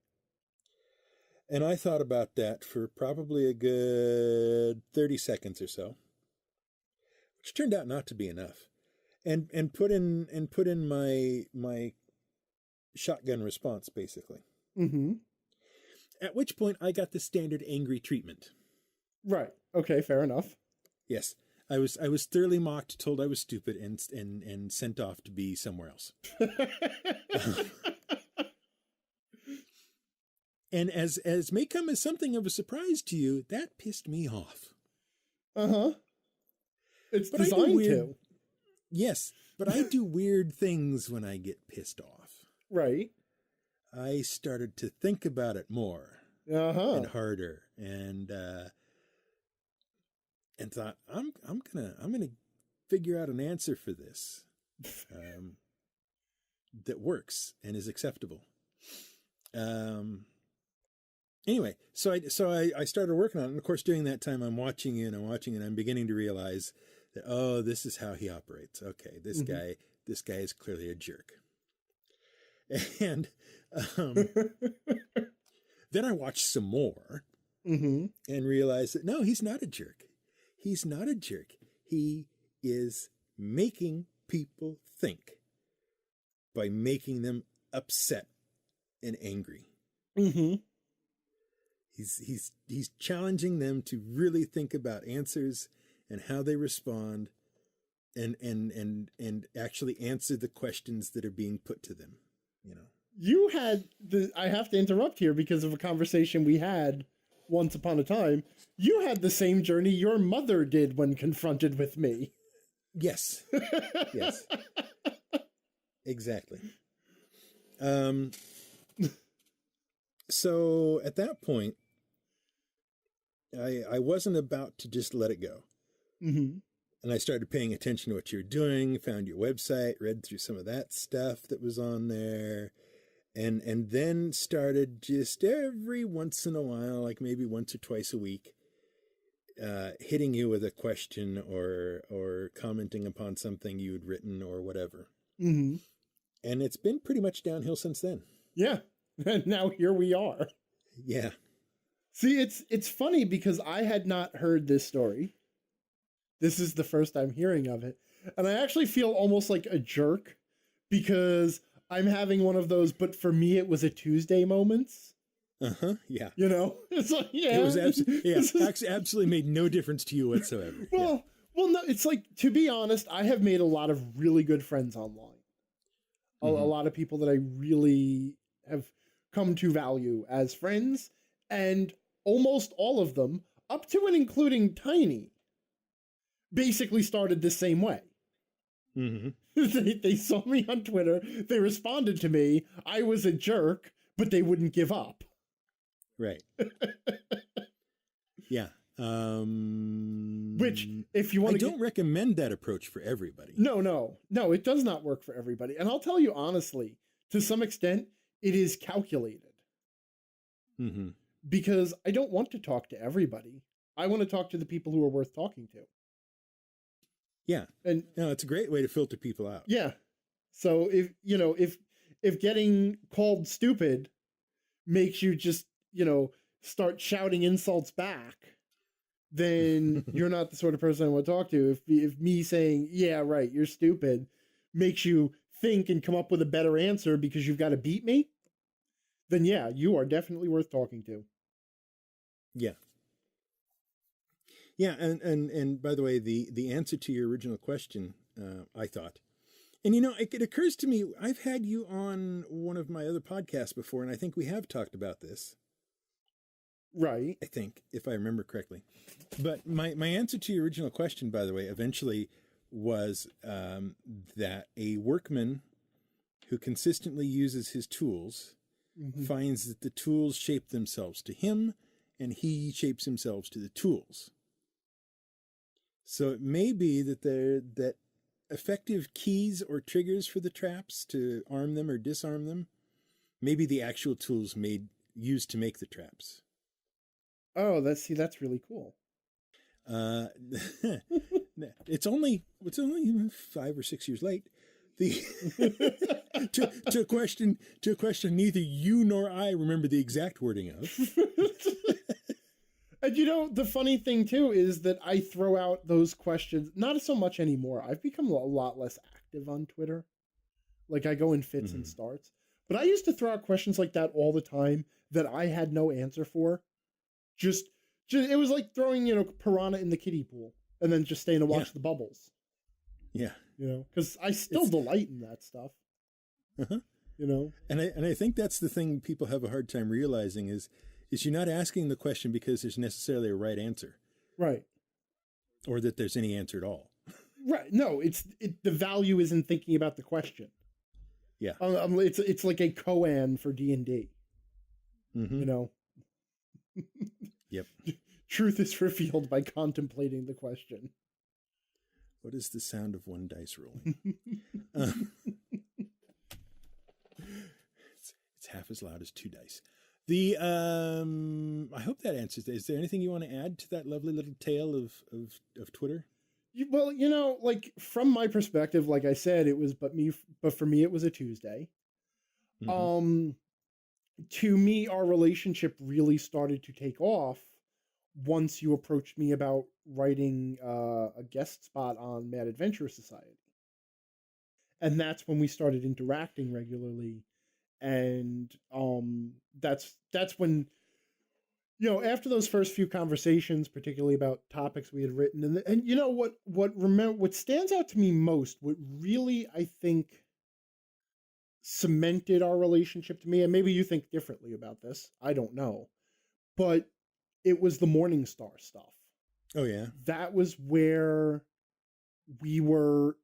And I thought about that for probably a good 30 seconds or so, which turned out not to be enough. And put in my shotgun response, basically. Mm-hmm. At which point I got the standard angry treatment. Right. Okay, fair enough. Yes. I was thoroughly mocked, told I was stupid, and sent off to be somewhere else. And as may come as something of a surprise to you, that pissed me off. Uh-huh. It's designed to. Yes, but I do weird things when I get pissed off. Right. I started to think about it more and harder, and thought I'm gonna figure out an answer for this that works and is acceptable. Anyway, so I started working on it, and of course during that time I'm watching it, and I'm beginning to realize that, oh, this is how he operates. Okay, this guy is clearly a jerk. And then I watched some more and realized that no, he's not a jerk. He's not a jerk. He is making people think by making them upset and angry. Mm-hmm. He's challenging them to really think about answers and how they respond, and actually answer the questions that are being put to them. You know, you had I have to interrupt here because of a conversation we had once upon a time. You had the same journey your mother did when confronted with me. Yes. Yes. Exactly. So at that point, I wasn't about to just let it go. Mm-hmm. And I started paying attention to what you were doing, found your website, read through some of that stuff that was on there, and then started just every once in a while, like maybe once or twice a week, hitting you with a question or commenting upon something you had written or whatever. Mm-hmm. And it's been pretty much downhill since then. Yeah. And now here we are. Yeah. See, it's funny because I had not heard this story. This is the first I'm hearing of it. And I actually feel almost like a jerk because I'm having one of those, but for me it was a Tuesday moments. Uh-huh. Yeah. You know? It's like, yeah. It was absolutely made no difference to you whatsoever. Well, no, it's like, to be honest, I have made a lot of really good friends online. A lot of people that I really have come to value as friends, and almost all of them, up to and including Tiny, basically started the same way. Mm-hmm. They saw me on Twitter, they responded to me, I was a jerk, but they wouldn't give up. Right. Yeah. Which, if you want to... I don't recommend that approach for everybody. No, it does not work for everybody. And I'll tell you honestly, to some extent, it is calculated. Mm-hmm. Because I don't want to talk to everybody. I want to talk to the people who are worth talking to. Yeah. And no, it's a great way to filter people out. Yeah. So if getting called stupid makes you just, start shouting insults back, then you're not the sort of person I want to talk to. If me saying, yeah, right, you're stupid, makes you think and come up with a better answer because you've got to beat me, then yeah, you are definitely worth talking to. Yeah. Yeah, and by the way, the answer to your original question, I thought, and it occurs to me, I've had you on one of my other podcasts before, and I think we have talked about this. Right. I think, if I remember correctly. But my answer to your original question, by the way, eventually was that a workman who consistently uses his tools finds that the tools shape themselves to him, and he shapes himself to the tools. So it may be that effective keys or triggers for the traps to arm them or disarm them, maybe the actual tools used to make the traps. Oh, that's really cool. It's only 5 or 6 years late. To a question neither you nor I remember the exact wording of. And the funny thing too is that I throw out those questions, not so much anymore. I've become a lot less active on Twitter. Like I go in fits and starts. But I used to throw out questions like that all the time that I had no answer for. Just it was like throwing, piranha in the kiddie pool and then just staying to watch the bubbles. Yeah. Because I still delight in that stuff. Uh-huh. And I think that's the thing people have a hard time realizing is you're not asking the question because there's necessarily a right answer. Right. Or that there's any answer at all. Right. No, the value isn't thinking about the question. Yeah. It's like a koan for D&D. Mm-hmm. Yep. Truth is revealed by contemplating the question. What is the sound of one dice rolling? It's half as loud as two dice. I hope that answers that. Is there anything you want to add to that lovely little tale of Twitter? Well, like from my perspective, like I said, but for me, it was a Tuesday. Mm-hmm. To me, our relationship really started to take off once you approached me about writing a guest spot on Mad Adventure Society. And that's when we started interacting regularly. And that's when, after those first few conversations, particularly about topics we had written, and what stands out to me most, what really I think cemented our relationship to me, and maybe you think differently about this, I don't know, but it was the Morningstar stuff. Oh yeah, that was where we were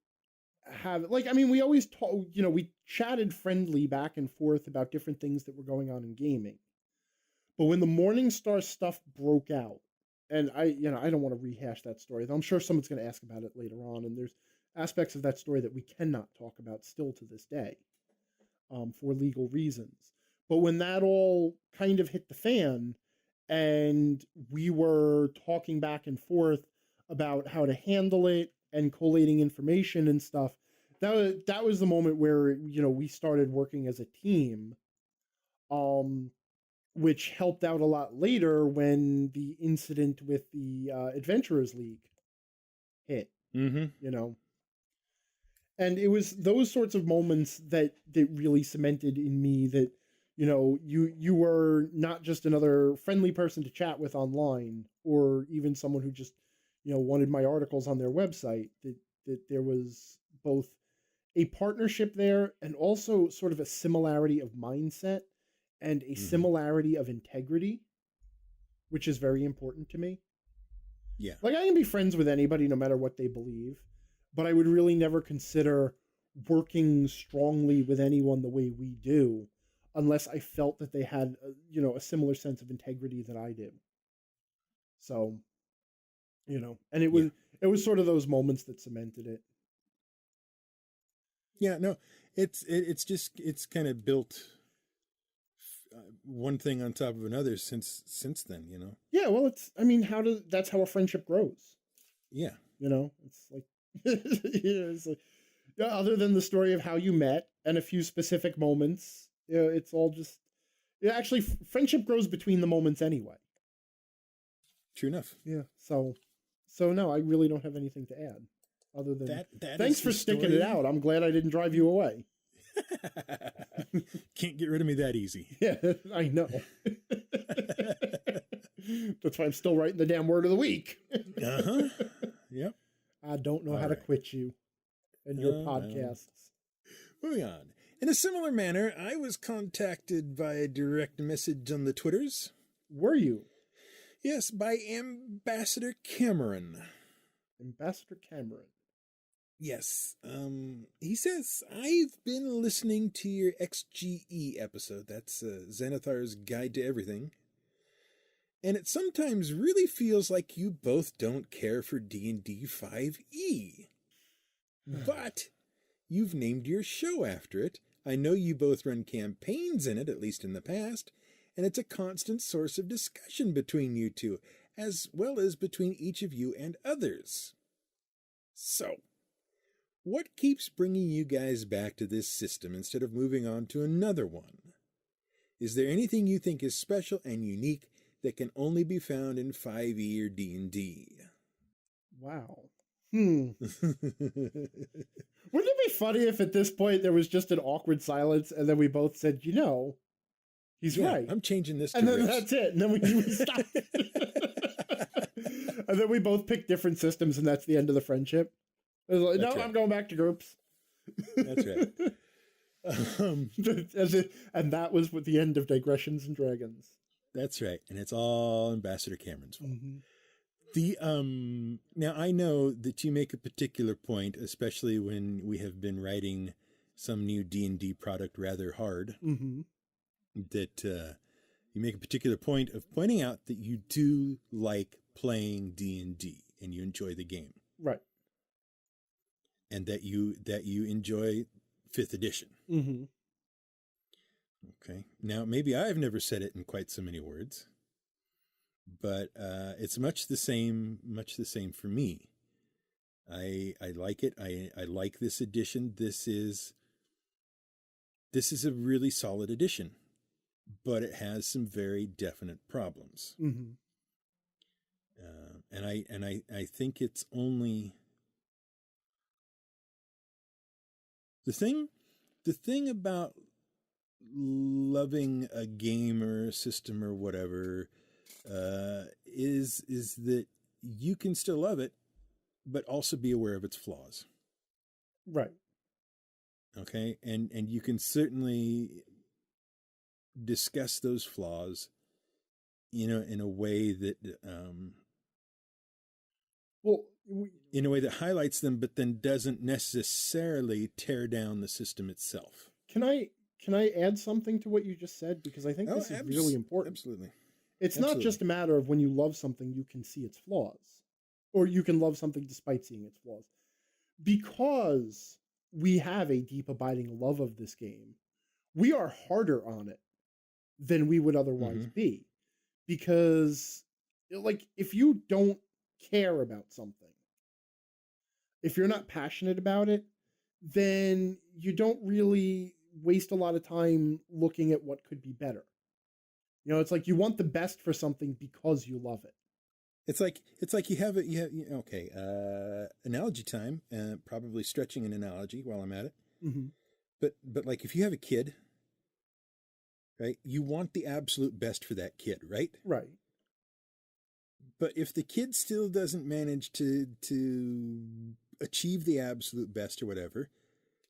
we always talk, we chatted friendly back and forth about different things that were going on in gaming. But when the Morningstar stuff broke out, and I don't want to rehash that story, I'm sure someone's going to ask about it later on, and there's aspects of that story that we cannot talk about still to this day, for legal reasons. But when that all kind of hit the fan, and we were talking back and forth about how to handle it and collating information and stuff, that was the moment where we started working as a team, which helped out a lot later when the incident with the Adventurers League hit. Mm-hmm. And it was those sorts of moments that really cemented in me that you were not just another friendly person to chat with online, or even someone who just wanted my articles on their website. That there was both a partnership there and also sort of a similarity of mindset and a similarity of integrity, which is very important to me. Yeah. Like I can be friends with anybody no matter what they believe, but I would really never consider working strongly with anyone the way we do unless I felt that they had a similar sense of integrity that I did. So, and it was sort of those moments that cemented it. Yeah, no, it's kind of built one thing on top of another since then, Yeah, well, that's how a friendship grows. Yeah. It's like, it's like, other than the story of how you met and a few specific moments, it's all just, actually, friendship grows between the moments anyway. True enough. Yeah. So no, I really don't have anything to add other than that thanks for sticking it out. I'm glad I didn't drive you away. Can't get rid of me that easy. Yeah, I know. That's why I'm still writing the damn word of the week. Uh-huh. Yep. I don't know how to quit you and your podcasts. Moving on. In a similar manner, I was contacted via direct message on the Twitters. Were you? Yes, by Ambassador Cameron. Ambassador Cameron. Yes. He says, I've been listening to your XGE episode. That's Xanathar's Guide to Everything. And it sometimes really feels like you both don't care for D&D 5e. But you've named your show after it. I know you both run campaigns in it, at least in the past, and it's a constant source of discussion between you two, as well as between each of you and others. So, What keeps bringing you guys back to this system instead of moving on to another one? Is there anything you think is special and unique that can only be found in 5e or D&D? Wow. Wouldn't it be funny if at this point there was just an awkward silence and then we both said, he's right. I'm changing this to And then Rich. that's it. And then we stop. And then we both pick different systems and that's the end of the friendship. It was like, That's no, right. I'm going back to groups. That's right. And that was with the end of Digressions and Dragons. That's right. And it's all Ambassador Cameron's fault. Mm-hmm. Now I know that you make a particular point, especially when we have been writing some new D&D product rather hard, Mm-hmm. that you make a particular point of pointing out that you do like playing D&D and you enjoy the game. Right. And that you enjoy 5th edition. Mm-hmm. Okay. Now, maybe I've never said it in quite so many words, but it's much the same for me. I like it. I like this edition. This is a really solid edition, but it has some very definite problems. Mm-hmm. And I think it's only the thing about loving a game or a system or whatever is that you can still love it, but also be aware of its flaws. Right. Okay. And you can certainly discuss those flaws, in a way that, in a way that highlights them, but then doesn't necessarily tear down the system itself. Can I add something to what you just said? Because I think this is really important. Absolutely. It's not just a matter of when you love something, you can see its flaws. Or you can love something despite seeing its flaws. Because we have a deep, abiding love of this game, we are harder on it than we would otherwise be. Because, if you don't care about something, if you're not passionate about it, then you don't really waste a lot of time looking at what could be better. It's like you want the best for something because you love it. It's like analogy time, probably stretching an analogy while I'm at it. Mm-hmm. But like if you have a kid, right, you want the absolute best for that kid, right? Right. But if the kid still doesn't manage to achieve the absolute best or whatever,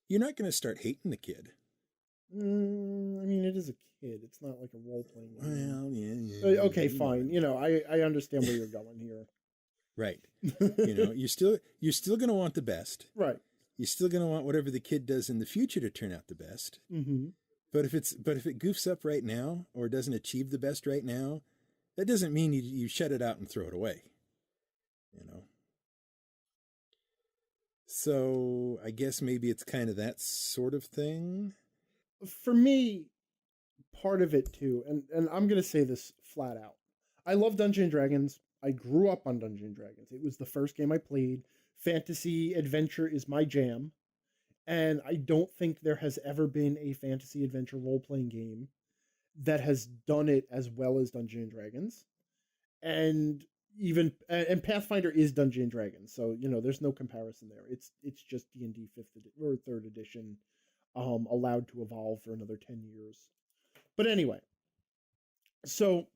you're not going to start hating the kid. I mean, it is a kid. It's not like a role-playing game. Well, yeah. Okay, fine. I understand where you're going here. Right. You're still going to want the best. Right. You're still going to want whatever the kid does in the future to turn out the best. Mm-hmm. But if it goofs up right now or doesn't achieve the best right now, that doesn't mean you shut it out and throw it away. So I guess maybe it's kind of that sort of thing. For me, part of it too, and I'm going to say this flat out. I love Dungeons & Dragons. I grew up on Dungeons & Dragons. It was the first game I played. Fantasy adventure is my jam. And I don't think there has ever been a fantasy adventure role-playing game that has done it as well as Dungeons & Dragons. And Pathfinder is Dungeons & Dragons. So, there's no comparison there. It's just D&D 3rd edition, allowed to evolve for another 10 years. But anyway, so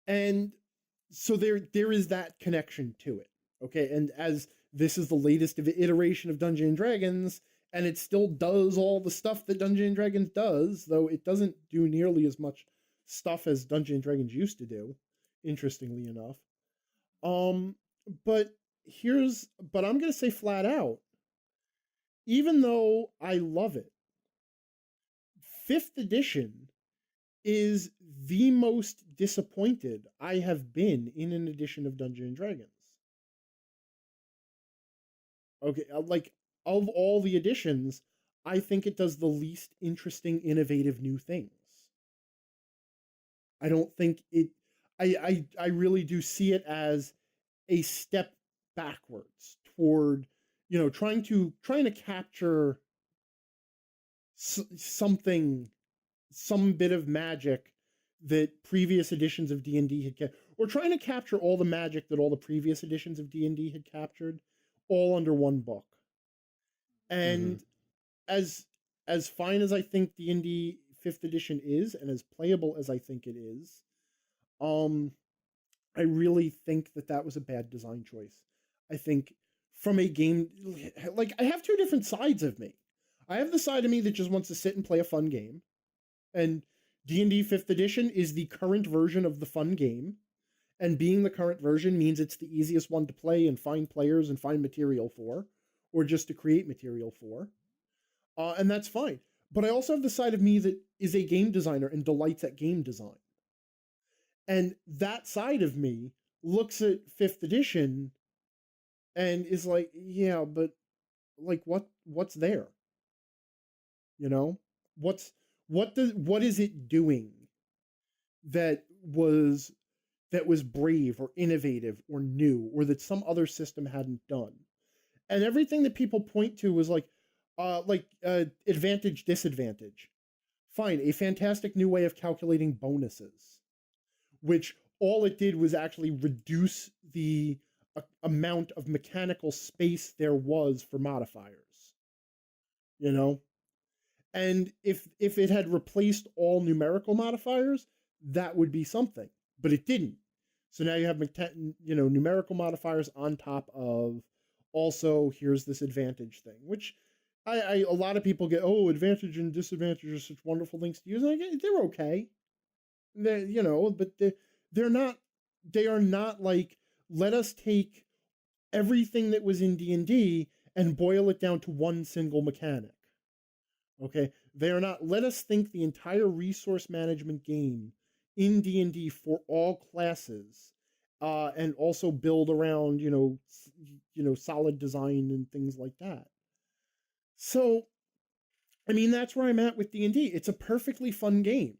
there is that connection to it. Okay. And as this is the latest iteration of Dungeons & Dragons, and it still does all the stuff that Dungeons & Dragons does, though it doesn't do nearly as much stuff as Dungeons & Dragons used to do, interestingly enough. But I'm going to say flat out, even though I love it, 5th edition is the most disappointed I have been in an edition of Dungeons & Dragons. Okay, of all the editions, I think it does the least interesting, innovative new things. I don't think it... I really do see it as a step backwards toward trying to capture something, some bit of magic that previous editions of D&D had kept, or trying to capture all the magic that all the previous editions of D&D had captured, all under one book. And as fine as I think D&D 5th edition is, and as playable as I think it is, I really think that was a bad design choice. I think from a game, like, I have two different sides of me. I have the side of me that just wants to sit and play a fun game, and D&D 5th edition is the current version of the fun game, and being the current version means it's the easiest one to play and find players and find material for, or just to create material for, and that's fine. But I also have the side of me that is a game designer and delights at game design. And that side of me looks at 5th edition and is like, yeah, but like what's there? What is it doing that was brave or innovative or new, or that some other system hadn't done? And everything that people point to was like advantage, disadvantage. Fine, a fantastic new way of calculating bonuses, which all it did was actually reduce the amount of mechanical space there was for modifiers. And if it had replaced all numerical modifiers, that would be something, but it didn't. So now you have numerical modifiers on top of, also here's this advantage thing, which a lot of people get, oh, advantage and disadvantage are such wonderful things to use. And I get, they're okay. But they are not like, let us take everything that was in D&D and boil it down to one single mechanic. Okay? They are not, let us think the entire resource management game in D&D for all classes, and also build around, solid design and things like that. So, I mean, that's where I'm at with D&D. It's a perfectly fun game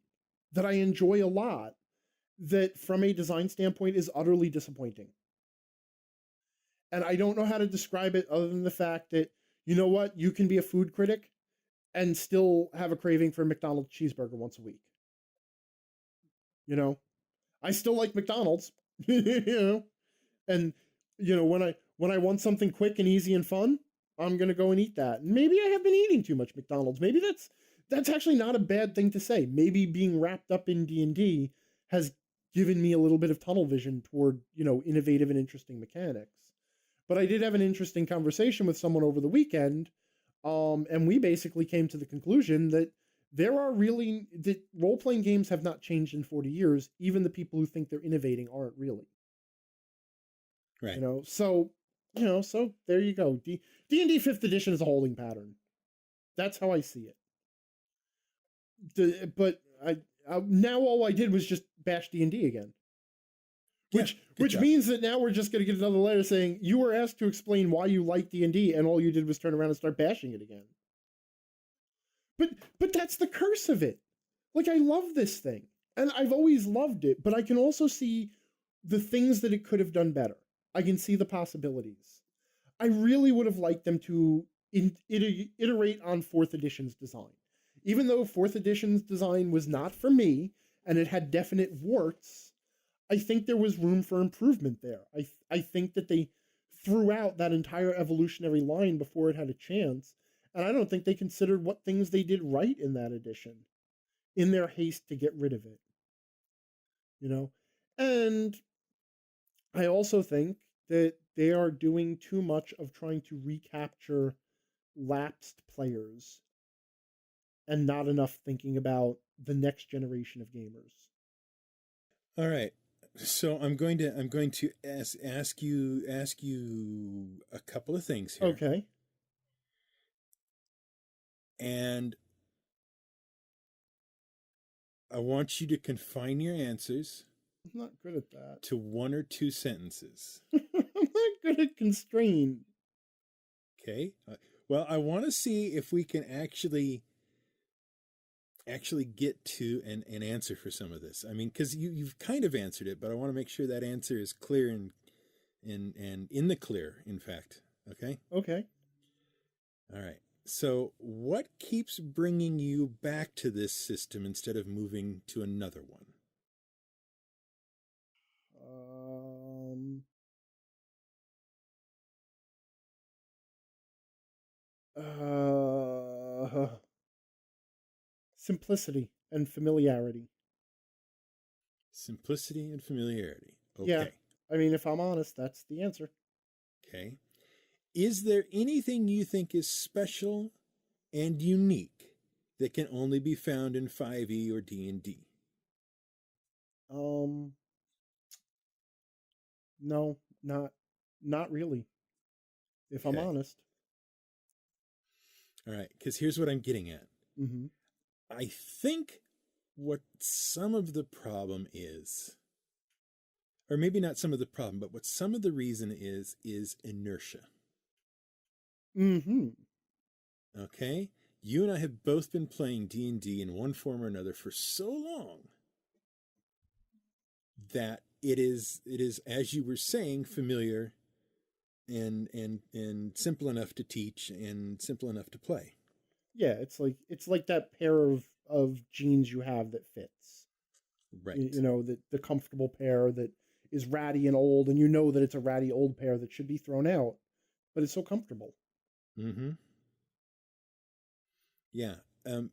that I enjoy a lot, that from a design standpoint is utterly disappointing. And I don't know how to describe it other than the fact that, you know what, you can be a food critic and still have a craving for a McDonald's cheeseburger once a week. I still like McDonald's, and when I want something quick and easy and fun, I'm going to go and eat that. And maybe I have been eating too much McDonald's. Maybe that's actually not a bad thing to say. Maybe being wrapped up in D&D has given me a little bit of tunnel vision toward, innovative and interesting mechanics. But I did have an interesting conversation with someone over the weekend, and we basically came to the conclusion that that role-playing games have not changed in 40 years. Even the people who think they're innovating aren't really. Right. So there you go. D&D 5th edition is a holding pattern. That's how I see it. But now all I did was just bash D&D again. Which means that now we're just going to get another letter saying you were asked to explain why you like D&D, and all you did was turn around and start bashing it again. But that's the curse of it. Like, I love this thing, and I've always loved it, but I can also see the things that it could have done better. I can see the possibilities. I really would have liked them to iterate on 4th edition's design. Even though 4th edition's design was not for me, and it had definite warts, I think there was room for improvement there. I think that they threw out that entire evolutionary line before it had a chance, and I don't think they considered what things they did right in that edition in their haste to get rid of it. And I also think that they are doing too much of trying to recapture lapsed players and not enough thinking about the next generation of gamers. All right. So I'm going to ask you a couple of things here. Okay. And I want you to confine your answers. I'm not good at that. To 1 or 2 sentences. I'm not good at constraint. Okay. Well, I want to see if we can actually get to an answer for some of this. I mean, because you've kind of answered it, but I want to make sure that answer is clear and in the clear, in fact. Okay? Okay. All right. So, what keeps bringing you back to this system instead of moving to another one? Simplicity and familiarity. Simplicity and familiarity. Yeah. Okay. I mean, if I'm honest, that's the answer. Okay. Is there anything you think is special and unique that can only be found in 5e or D&D? No, not really. If I'm Okay. honest. All right, because here's what I'm getting at. Mm-hmm. I think what some of the problem is, or maybe not some of the problem, but what some of the reason is inertia. Mm-hmm. Okay? You and I have both been playing D&D in one form or another for so long that it is, as you were saying, familiar and simple enough to teach and simple enough to play. Yeah, it's like that pair of jeans you have that fits. Right. You know, the comfortable pair that is ratty and old, and you know that it's a ratty old pair that should be thrown out, but it's so comfortable. Mm-hmm. Yeah.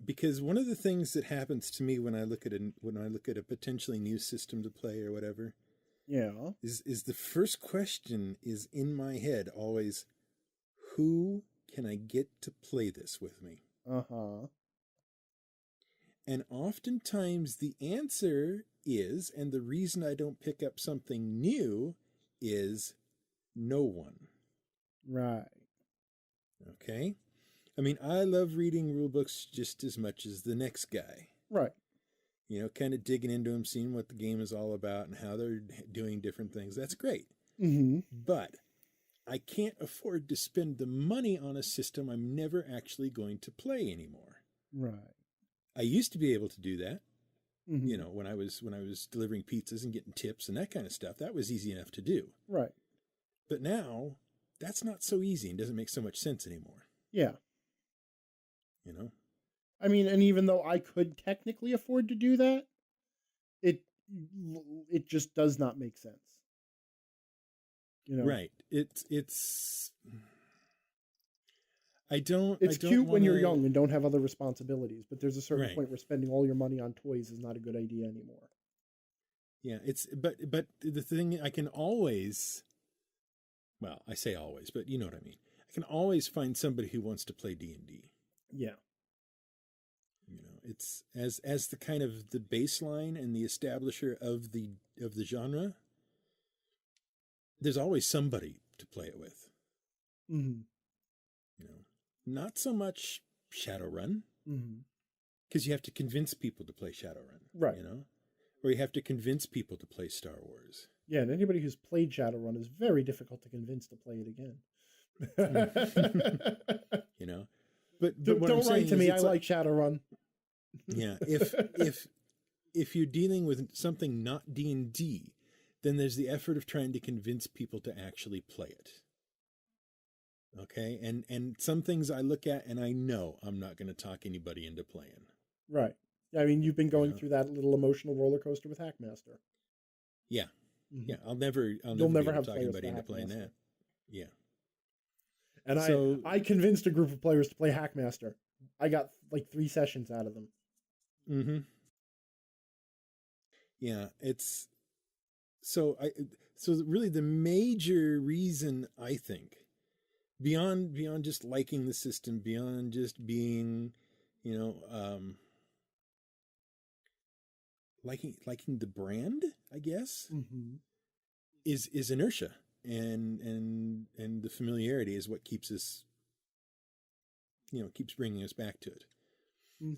Because one of the things that happens to me when I look at a potentially new system to play or whatever, Yeah. is the first question is in my head always, who can I get to play this with me? Uh-huh. And oftentimes the answer is, and the reason I don't pick up something new is no one. Right. Okay? I mean, I love reading rule books just as much as the next guy. Right. You know, kind of digging into them, seeing what the game is all about and how they're doing different things. That's great. Mm-hmm. But I can't afford to spend the money on a system I'm never actually going to play anymore. Right. I used to be able to do that. Mm-hmm. You know, when I was delivering pizzas and getting tips and that kind of stuff, that was easy enough to do. Right. But now that's not so easy and doesn't make so much sense anymore. Yeah. You know? I mean, and even though I could technically afford to do that, it just does not make sense. You know? Right. It's I don't cute when wanna... you're young and don't have other responsibilities, but there's a certain Right. point where spending all your money on toys is not a good idea anymore. Yeah, but the thing, I can always, well, I say always, but you know what I mean. I can always find somebody who wants to play D&D. Yeah. You know, it's as the kind of the baseline and the establisher of the genre. There's always somebody to play it with. Mm-hmm. You know, not so much Shadowrun, Mm-hmm. because you have to convince people to play Shadowrun, right? You know, or you have to convince people to play Star Wars. Yeah, and anybody who's played Shadowrun is very difficult to convince to play it again. You know, but don't write to me. I like Shadowrun. Yeah, if you're dealing with something not D&D, then there's the effort of trying to convince people to actually play it. Okay, and some things I look at and I know I'm not going to talk anybody into playing. Right. I mean, you've been going through that little emotional roller coaster with Hackmaster. Yeah. Mm-hmm. Yeah, I'll never have talk anybody into playing that. Yeah. And I convinced a group of players to play Hackmaster. I got like 3 sessions out of them. Mm-hmm. Yeah, it's so really the major reason, I think, beyond just liking the system, beyond just being, you know, liking the brand, I guess, mm-hmm. is inertia and the familiarity is what keeps us, you know, keeps bringing us back to it.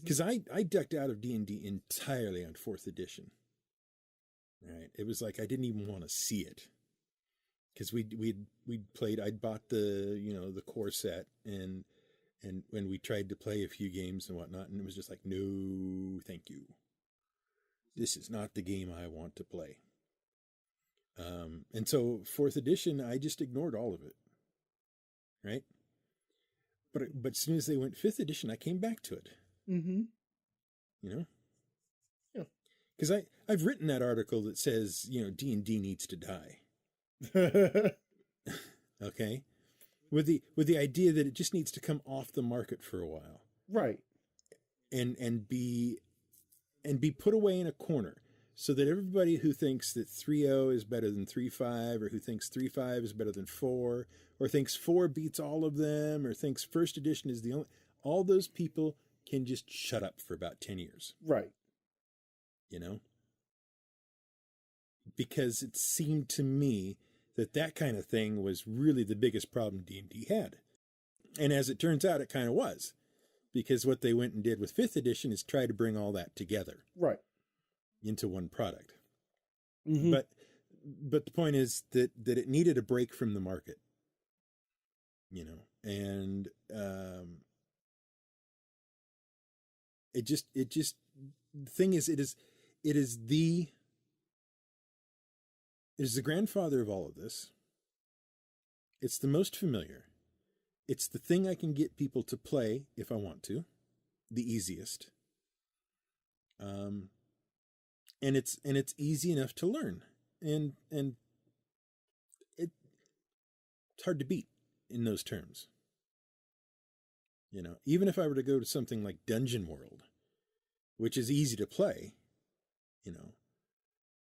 Because I ducked out of D&D entirely on 4th edition. Right, it was like I didn't even want to see it. Because we'd played, I'd bought the core set and when we tried to play a few games and whatnot, and it was just like, no, thank you. This is not the game I want to play. And so 4th edition, I just ignored all of it. Right? but as soon as they went 5th edition, I came back to it. Mm-hmm. You know? Yeah. Because I've written that article that says, D&D needs to die. Okay? With the idea that it just needs to come off the market for a while. Right. And be put away in a corner, so that everybody who thinks that 3.0 is better than 3.5, or who thinks 3.5 is better than 4, or thinks 4 beats all of them, or thinks 1st edition is the only, all those people can just shut up for about 10 years. Right. Because it seemed to me that kind of thing was really the biggest problem D&D had. And as it turns out, it kind of was. Because what they went and did with 5th edition is try to bring all that together. Right. Into one product. Mm-hmm. But the point is that it needed a break from the market. And it just the thing is, it is the grandfather of all of this. It's the most familiar. It's the thing I can get people to play if I want to, the easiest. And it's easy enough to learn, and it's hard to beat in those terms. Even if I were to go to something like Dungeon World, which is easy to play,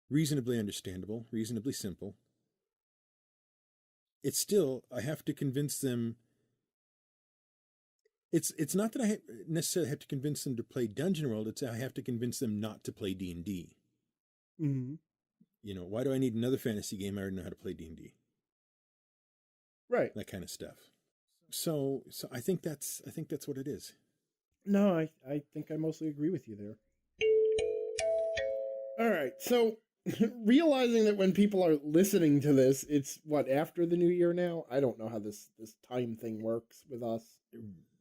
reasonably understandable, reasonably simple, it's still, I have to convince them. It's not that I necessarily have to convince them to play Dungeon World. It's I have to convince them not to play D&D. Mm-hmm. Why do I need another fantasy game? I already know how to play D&D. Right. That kind of stuff. So I think that's what it is. No, I think I mostly agree with you there. All right. So realizing that when people are listening to this, it's after the new year now? I don't know how this time thing works with us.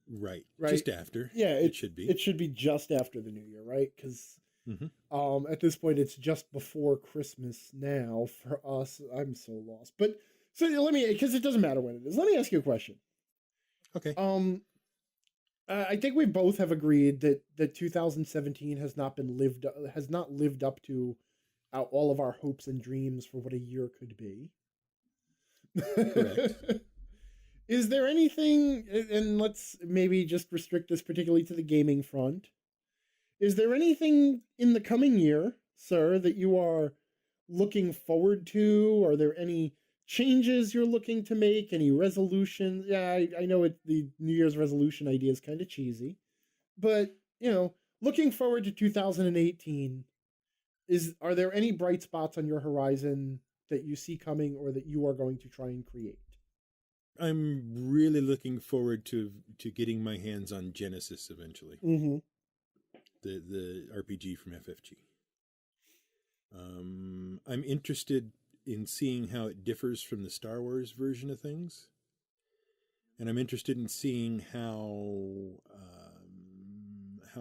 Right. Just after. Yeah, it should be. It should be just after the new year, right? Because mm-hmm. At this point, it's just before Christmas now for us. I'm so lost. But so because it doesn't matter when it is. Let me ask you a question. Okay. I think we both have agreed that 2017 has not lived up to all of our hopes and dreams for what a year could be. Correct. Is there anything, and let's maybe just restrict this particularly to the gaming front, is there anything in the coming year, sir, that you are looking forward to? Are there any changes you're looking to make? Any resolutions? Yeah, I know the New Year's resolution idea is kind of cheesy, but, looking forward to 2018, are there any bright spots on your horizon that you see coming or that you are going to try and create? I'm really looking forward to getting my hands on Genesis eventually. Mm-hmm. The RPG from FFG. I'm interested in seeing how it differs from the Star Wars version of things. And I'm interested in seeing how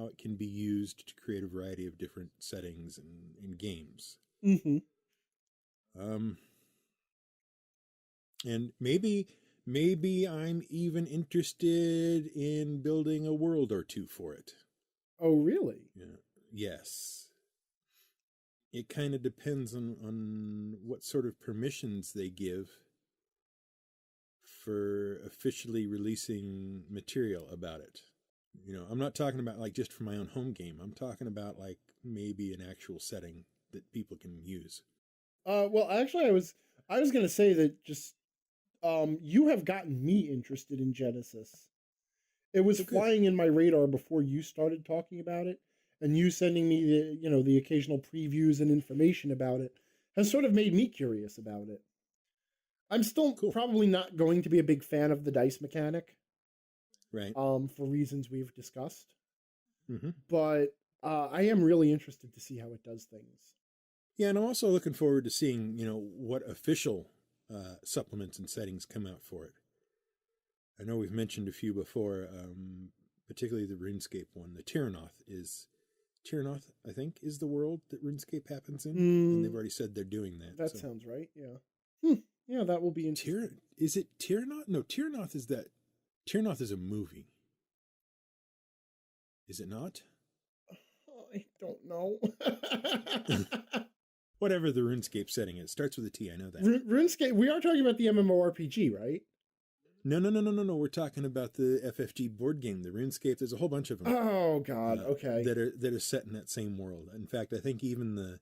it can be used to create a variety of different settings and games. Mm-hmm. And maybe I'm even interested in building a world or two for it. Oh, really? Yeah. Yes. It kind of depends on what sort of permissions they give for officially releasing material about it. I'm not talking about like just for my own home game. I'm talking about like maybe an actual setting that people can use. Well, actually, I was going to say that just you have gotten me interested in Genesis. It was flying in my radar before you started talking about it, and you sending me the occasional previews and information about it has sort of made me curious about it. I'm still probably not going to be a big fan of the dice mechanic, right? For reasons we've discussed. Mm-hmm. But I am really interested to see how it does things. Yeah, and I'm also looking forward to seeing what official supplements and settings come out for it. I know we've mentioned a few before, particularly the RuneScape one. The Tyranoth, I think, is the world that RuneScape happens in, and they've already said they're doing that. That sounds right. Yeah. Yeah, that will be interesting. Is it Tyranoth? No, Tyranoth is that Tiernoth is a movie. Is it not? I don't know. Whatever the RuneScape setting is. Starts with a T, I know that. RuneScape, we are talking about the MMORPG, right? No. We're talking about the FFG board game, the RuneScape. There's a whole bunch of them. Oh, God, okay. That are set in that same world. In fact, I think even the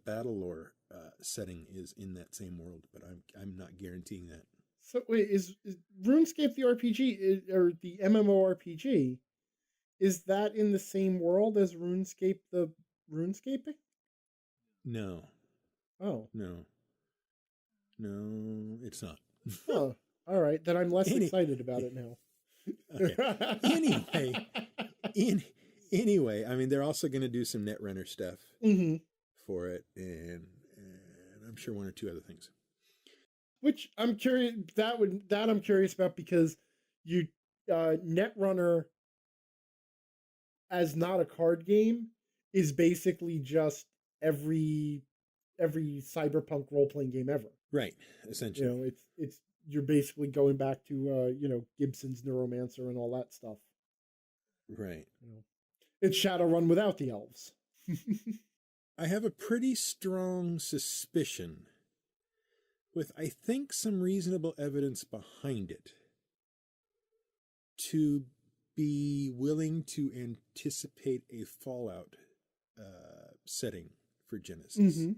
battle lore setting is in that same world, but I'm not guaranteeing that. So wait, is RuneScape the RPG or the MMORPG? Is that in the same world as RuneScape the RuneScaping? No. Oh. No, it's not. Oh, all right. Then I'm less excited about it now. Okay. Anyway, I mean, they're also going to do some Netrunner stuff for it, and I'm sure one or two other things. Which I'm curious. That I'm curious about, because you Netrunner, as not a card game, is basically just every cyberpunk role-playing game ever. Right, essentially. It's you're basically going back to Gibson's Neuromancer and all that stuff. Right. It's Shadowrun without the elves. I have a pretty strong suspicion, with I think some reasonable evidence behind it, to be willing to anticipate a Fallout setting for Genesis.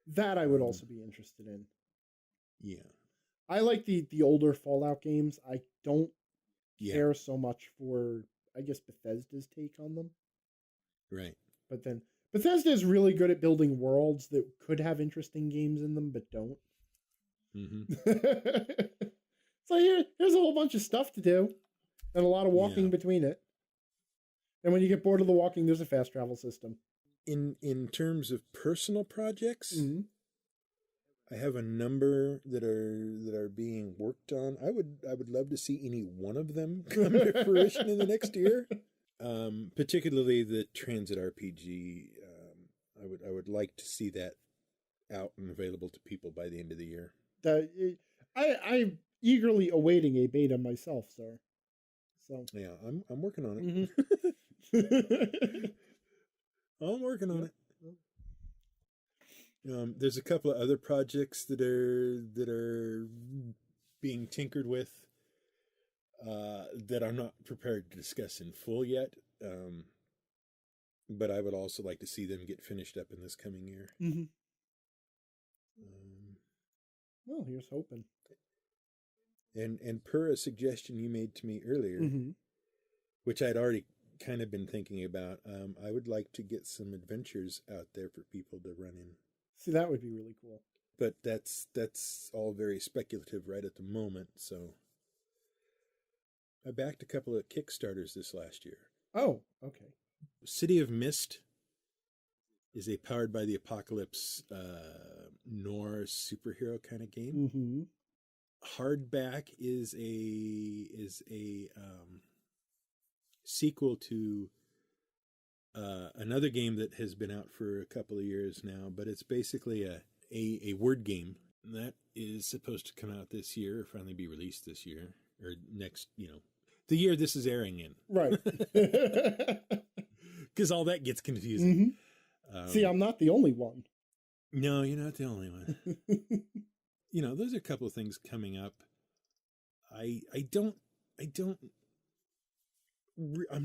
That I would also be interested in. Yeah. I like the older Fallout games. I don't care so much for, I guess, Bethesda's take on them. Right. But then Bethesda is really good at building worlds that could have interesting games in them, but don't. So here's a whole bunch of stuff to do and a lot of walking between it. And when you get bored of the walking, there's a fast travel system. In terms of personal projects, I have a number that are being worked on. I would love to see any one of them come to fruition in the next year. Particularly the transit RPG. I would like to see that out and available to people by the end of the year. I'm eagerly awaiting a beta myself, sir. So yeah, I'm working on it. I'm working on it. There's a couple of other projects that are being tinkered with that I'm not prepared to discuss in full yet. But I would also like to see them get finished up in this coming year. Well, here's hoping. And per a suggestion you made to me earlier, which I'd already kind of been thinking about, I would like to get some adventures out there for people to run in. See, that would be really cool. But that's all very speculative right at the moment. So I backed a couple of Kickstarters this last year. Oh, okay. City of Mist is a Powered by the Apocalypse Norse superhero kind of game. Hardback is a sequel to another game that has been out for a couple of years now, but it's basically a word game that is supposed to come out this year, or finally be released this year, or next, the year this is airing in. Right. Because all that gets confusing. See, I'm not the only one. No, you're not the only one. Those are a couple of things coming up. I'm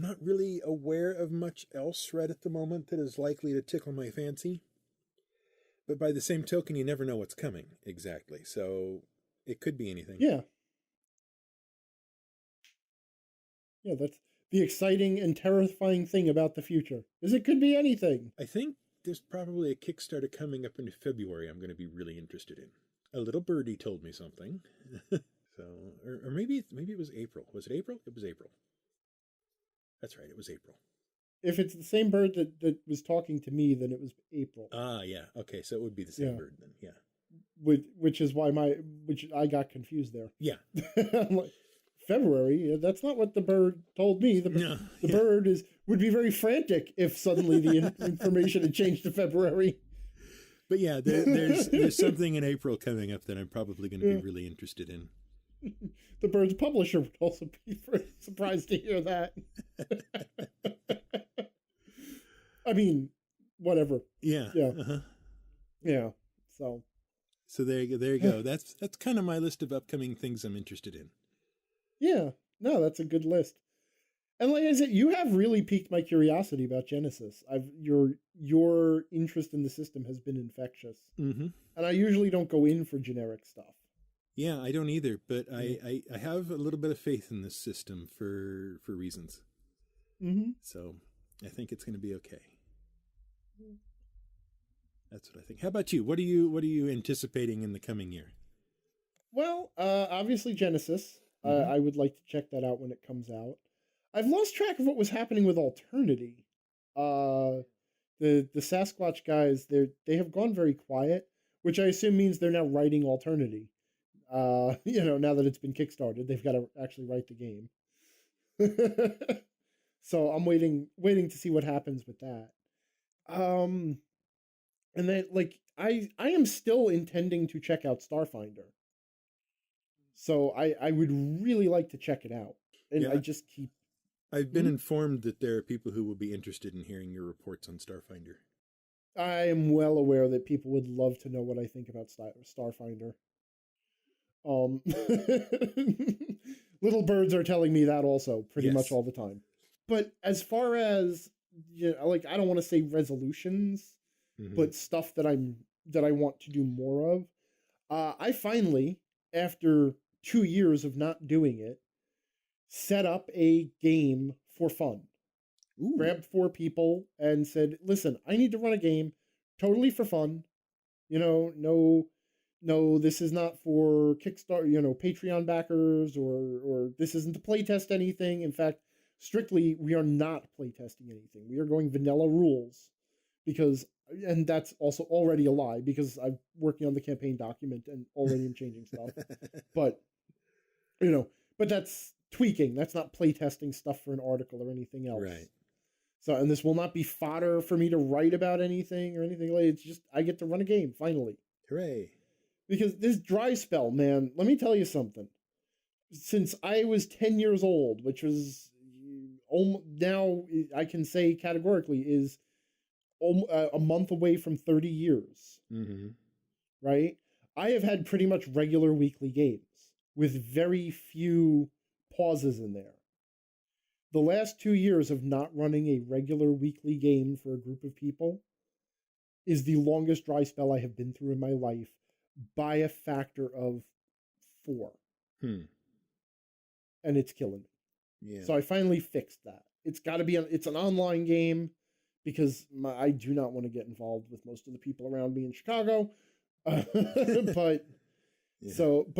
not really aware of much else right at the moment that is likely to tickle my fancy. But by the same token, you never know what's coming exactly. So it could be anything. Yeah. Yeah, that's the exciting and terrifying thing about the future, is it could be anything. I think there's probably a Kickstarter coming up in February I'm going to be really interested in. A little birdie told me something. So, or maybe it was April. Was it April? It was April. That's right. It was April. If it's the same bird that was talking to me, then it was April. Ah, yeah. Okay, so it would be the same bird then. Yeah. Which is why I got confused there. Yeah. I'm like, February? That's not what the bird told me. The bird would be very frantic if suddenly the information had changed to February. But yeah, there's something in April coming up that I'm probably going to be really interested in. The Bird's publisher would also be surprised to hear that. I mean, whatever. Yeah. Yeah. Uh-huh. Yeah. So there you go. There you go. That's kind of my list of upcoming things I'm interested in. Yeah. No, that's a good list. And like I said, you have really piqued my curiosity about Genesis. Your interest in the system has been infectious. Mm-hmm. And I usually don't go in for generic stuff. Yeah, I don't either, but I have a little bit of faith in this system for reasons. Mm-hmm. So I think it's going to be okay. That's what I think. How about you? What are you anticipating in the coming year? Well, obviously Genesis. Mm-hmm. I would like to check that out when it comes out. I've lost track of what was happening with Alternity. The Sasquatch guys, they have gone very quiet, which I assume means they're now writing Alternity. Now that it's been kickstarted, they've got to actually write the game. So I'm waiting to see what happens with that. And then I am still intending to check out Starfinder. So I would really like to check it out. And yeah, I just keep... I've been informed that there are people who will be interested in hearing your reports on Starfinder. I am well aware that people would love to know what I think about Starfinder. Little birds are telling me that also pretty much all the time. But as far as I don't want to say resolutions, but stuff that I want to do more of, I finally, after 2 years of not doing it, set up a game for fun. Ooh. Grabbed 4 people and said, "Listen, I need to run a game totally for fun. No, this is not for Kickstarter, Patreon backers, or this isn't to playtest anything. In fact, strictly, we are not playtesting anything. We are going vanilla rules and that's also already a lie because I'm working on the campaign document and already am changing stuff. But that's tweaking. That's not playtesting stuff for an article or anything else. Right. So, and this will not be fodder for me to write about anything or anything like. It's just I get to run a game finally. Hooray! Because this dry spell, man, let me tell you something. Since I was 10 years old, which was now I can say categorically is a month away from 30 years, right? I have had pretty much regular weekly games with very few pauses in there. The last 2 years of not running a regular weekly game for a group of people is the longest dry spell I have been through in my life by a factor of 4. And it's killing me. Yeah. So I finally fixed that. It's got to be it's an online game because I do not want to get involved with most of the people around me in Chicago. But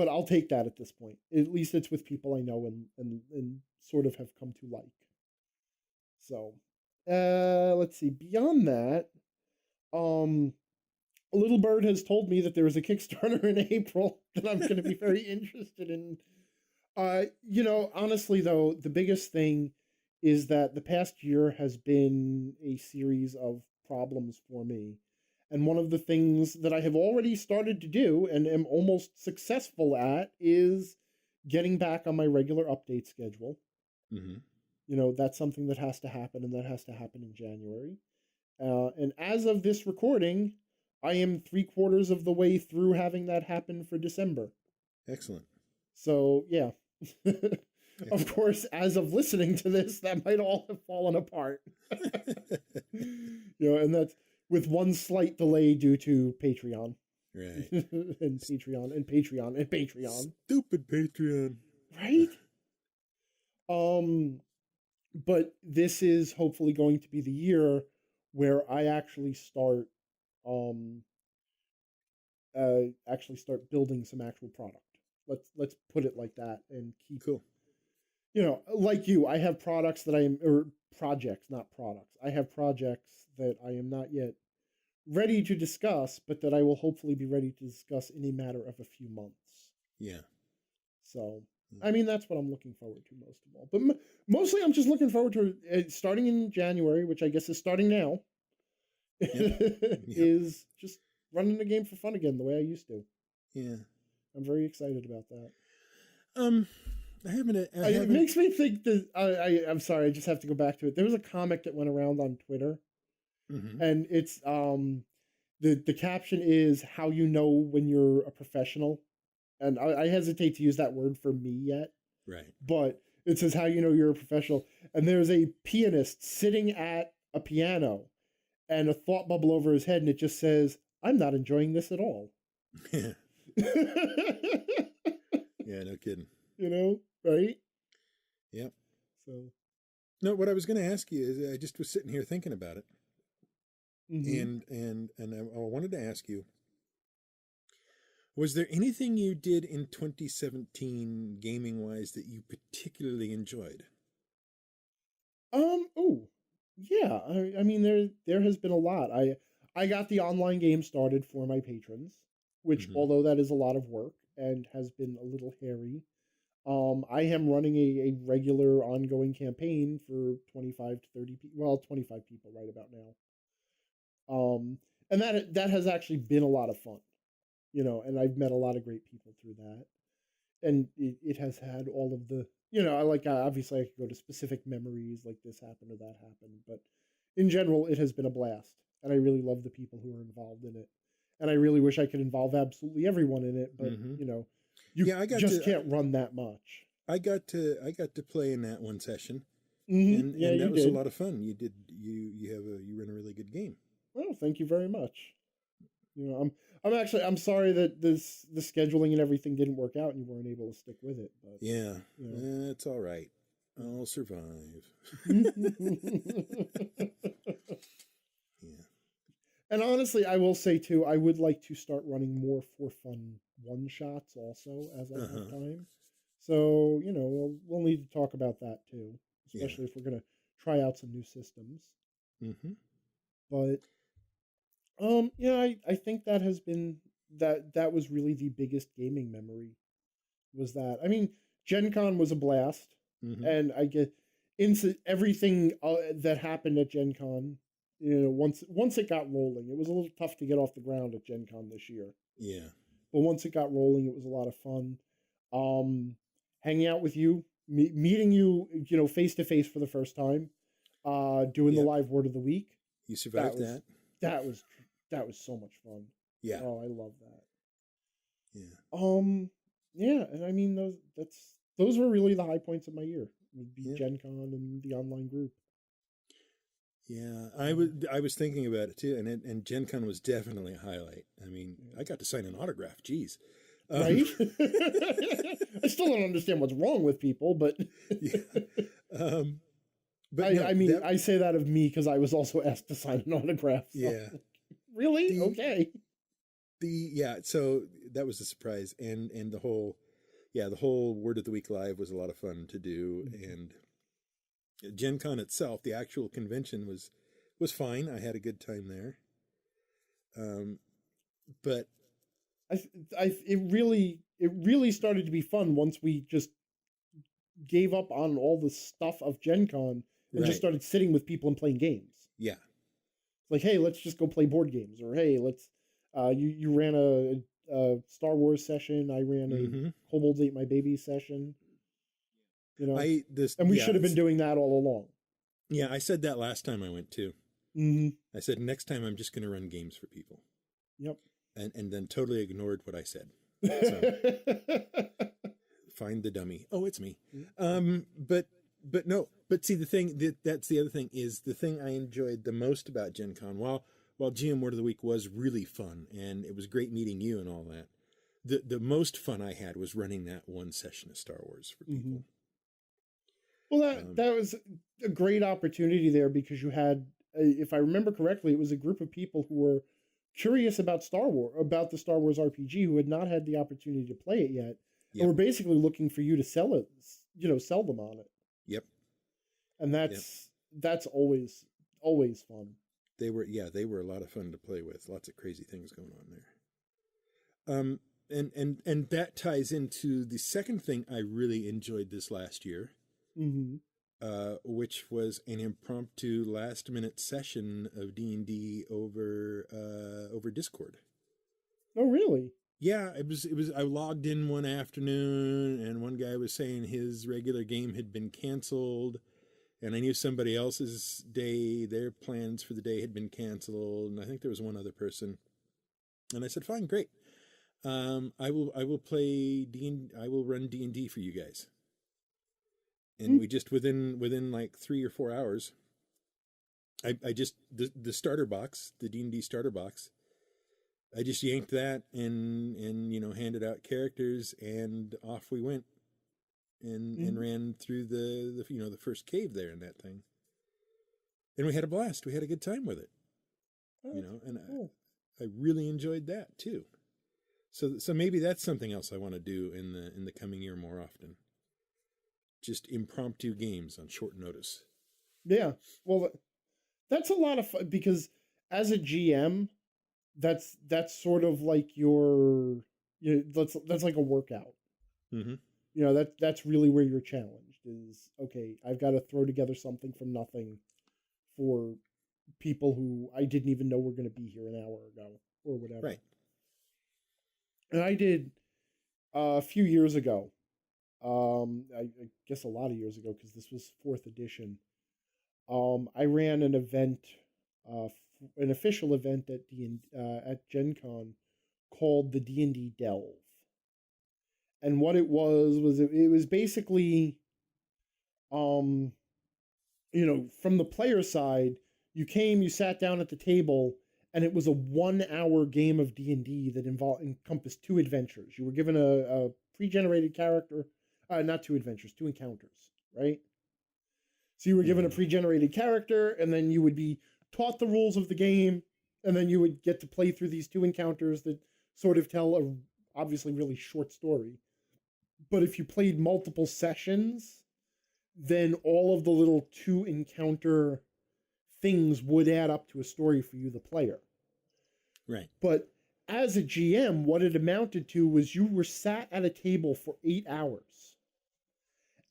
I'll take that at this point. At least it's with people I know and sort of have come to like. So, let's see. Beyond that, Little Bird has told me that there is a Kickstarter in April that I'm going to be very interested in. Honestly though, the biggest thing is that the past year has been a series of problems for me. And one of the things that I have already started to do and am almost successful at is getting back on my regular update schedule. That's something that has to happen, and that has to happen in January. And as of this recording, I am 3/4 of the way through having that happen for December. Excellent. So, yeah. Of course, as of listening to this, that might all have fallen apart. And that's with one slight delay due to Patreon. Right. and Patreon. Stupid Patreon. Right? But this is hopefully going to be the year where I actually start building some actual product. Let's put it like that and keep cool. Like you, I have projects, not products. I have projects that I am not yet ready to discuss, but that I will hopefully be ready to discuss in a matter of a few months. Yeah. So, I mean, that's what I'm looking forward to most of all. But mostly I'm just looking forward to starting in January, which I guess is starting now, is just running the game for fun again the way I used to. Yeah. I'm very excited about that. Um, I haven't. It makes me think that I'm sorry. I just have to go back to it. There was a comic that went around on Twitter, and it's the caption is how you know when you're a professional, and I hesitate to use that word for me yet, right? But it says how you know you're a professional, and there's a pianist sitting at a piano, and a thought bubble over his head, and it just says, "I'm not enjoying this at all." Yeah. Yeah, no kidding. You know, right? Yep. So, no, what I was going to ask you is, I just was sitting here thinking about it, and I wanted to ask you: was there anything you did in 2017 gaming wise that you particularly enjoyed? Oh, yeah. I mean, there has been a lot. I got the online game started for my patrons, which although that is a lot of work and has been a little hairy, I am running a regular ongoing campaign for 25 to 30 people. Well, 25 people right about now. And that has actually been a lot of fun, you know, and I've met a lot of great people through that. And it has had all of the, you know, obviously I could go to specific memories like this happened or that happened, but in general, it has been a blast. And I really love the people who are involved in it. And I really wish I could involve absolutely everyone in it, but you know, you can't run that much. I got to play in that one session, and that was a lot of fun. You ran a really good game. Well, thank you very much. You know, I'm sorry that the scheduling and everything didn't work out and you weren't able to stick with it. But yeah, you know. It's all right. I'll survive. Yeah. And honestly, I will say too, I would like to start running more for fun one shots also as I have time. So, you know, we'll need to talk about that too, especially if we're going to try out some new systems. But, yeah, I think that has been, that was really the biggest gaming memory was that. I mean, Gen Con was a blast. And I get everything that happened at Gen Con, you know, once it got rolling, it was a little tough to get off the ground at Gen Con this year. Yeah. But once it got rolling, it was a lot of fun. Hanging out with you, meeting you, you know, face to face for the first time, doing the live word of the week. You survived that. That was so much fun. Yeah. Oh, I love that. Yeah. Yeah, and I mean those were really the high points of my year. Would be Gen Con and the online group. Yeah, I was thinking about it too, and Gen Con was definitely a highlight. I mean, I got to sign an autograph. Jeez. Right? I still don't understand what's wrong with people, but but I mean, I say that of me because I was also asked to sign an autograph. So. Yeah. Really? Okay. So that was a surprise, and the whole Word of the Week live was a lot of fun to do, and Gen Con itself, the actual convention was fine. I had a good time there. But it really started to be fun once we just gave up on all the stuff of Gen Con and just started sitting with people and playing games. Yeah. Like, hey, let's just go play board games, or hey, let's you ran a Star Wars session, I ran a Kobolds Ate My Baby session. You know, and we should have been doing that all along. Yeah, I said that last time I went too. I said next time I'm just going to run games for people. Yep. And then totally ignored what I said. So, find the dummy. Oh, it's me. But no. But see, the thing that's the other thing is the thing I enjoyed the most about Gen Con. While GM Word of the Week was really fun and it was great meeting you and all that, the most fun I had was running that one session of Star Wars for people. Well, that was a great opportunity there because you had, if I remember correctly, it was a group of people who were curious about about the Star Wars RPG, who had not had the opportunity to play it yet, and were basically looking for you to sell it, sell them on it. Yep. And that's always fun. They were a lot of fun to play with. Lots of crazy things going on there. And that ties into the second thing I really enjoyed this last year. Which was an impromptu last-minute session of D&D over Discord. Oh, really? Yeah, I logged in one afternoon and one guy was saying his regular game had been canceled, and I knew somebody else's day, their plans for the day had been canceled, and I think there was one other person. And I said, "Fine, great. I will play I will run D&D for you guys." And we just within like 3 or 4 hours, I just the starter box, the D&D starter box, I just yanked that and handed out characters, and off we went, and ran through the first cave there in that thing, and we had a blast. We had a good time with it, and cool. I really enjoyed that too. So maybe that's something else I want to do in the coming year more often. Just impromptu games on short notice. Yeah, well, that's a lot of fun because as a GM, that's sort of like that's like a workout. Mm-hmm. That's really where you're challenged is, okay, I've got to throw together something from nothing for people who I didn't even know were going to be here an hour ago or whatever. Right. And I did a few years ago. I guess a lot of years ago because this was 4th edition. I ran an event, an official event at Gen Con called the D&D Delve. And what it was it was basically, from the player side, you sat down at the table, and it was a 1-hour game of D&D that encompassed 2 adventures. You were given a pre-generated character, not 2 adventures, 2 encounters, right? So you were given a pre-generated character, and then you would be taught the rules of the game, and then you would get to play through these 2 encounters that sort of tell a obviously really short story. But if you played multiple sessions, then all of the little 2 encounter things would add up to a story for you, the player. Right. But as a GM, what it amounted to was you were sat at a table for 8 hours.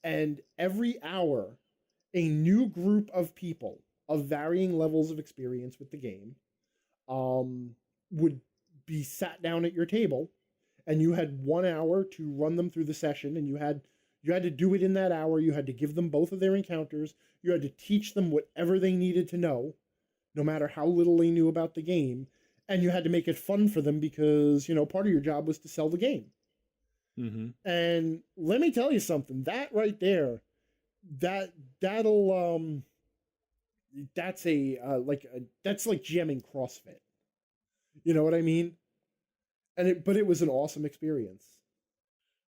And every hour, a new group of people of varying levels of experience with the game would be sat down at your table, and you had 1 hour to run them through the session, and you had to do it in that hour. You had to give them both of their encounters. You had to teach them whatever they needed to know, no matter how little they knew about the game. And you had to make it fun for them because, part of your job was to sell the game. Mm-hmm. And let me tell you something, that right there, that's like GMing CrossFit. You know what I mean? But it was an awesome experience.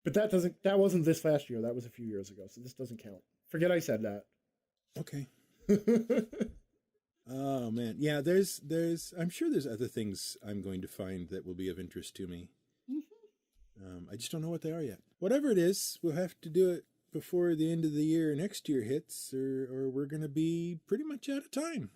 But that wasn't this last year. That was a few years ago. So this doesn't count. Forget I said that. Okay. Oh man. Yeah, I'm sure there's other things I'm going to find that will be of interest to me. Mm-hmm. I just don't know what they are yet. Whatever it is, we'll have to do it before the end of the year next year hits, or we're going to be pretty much out of time.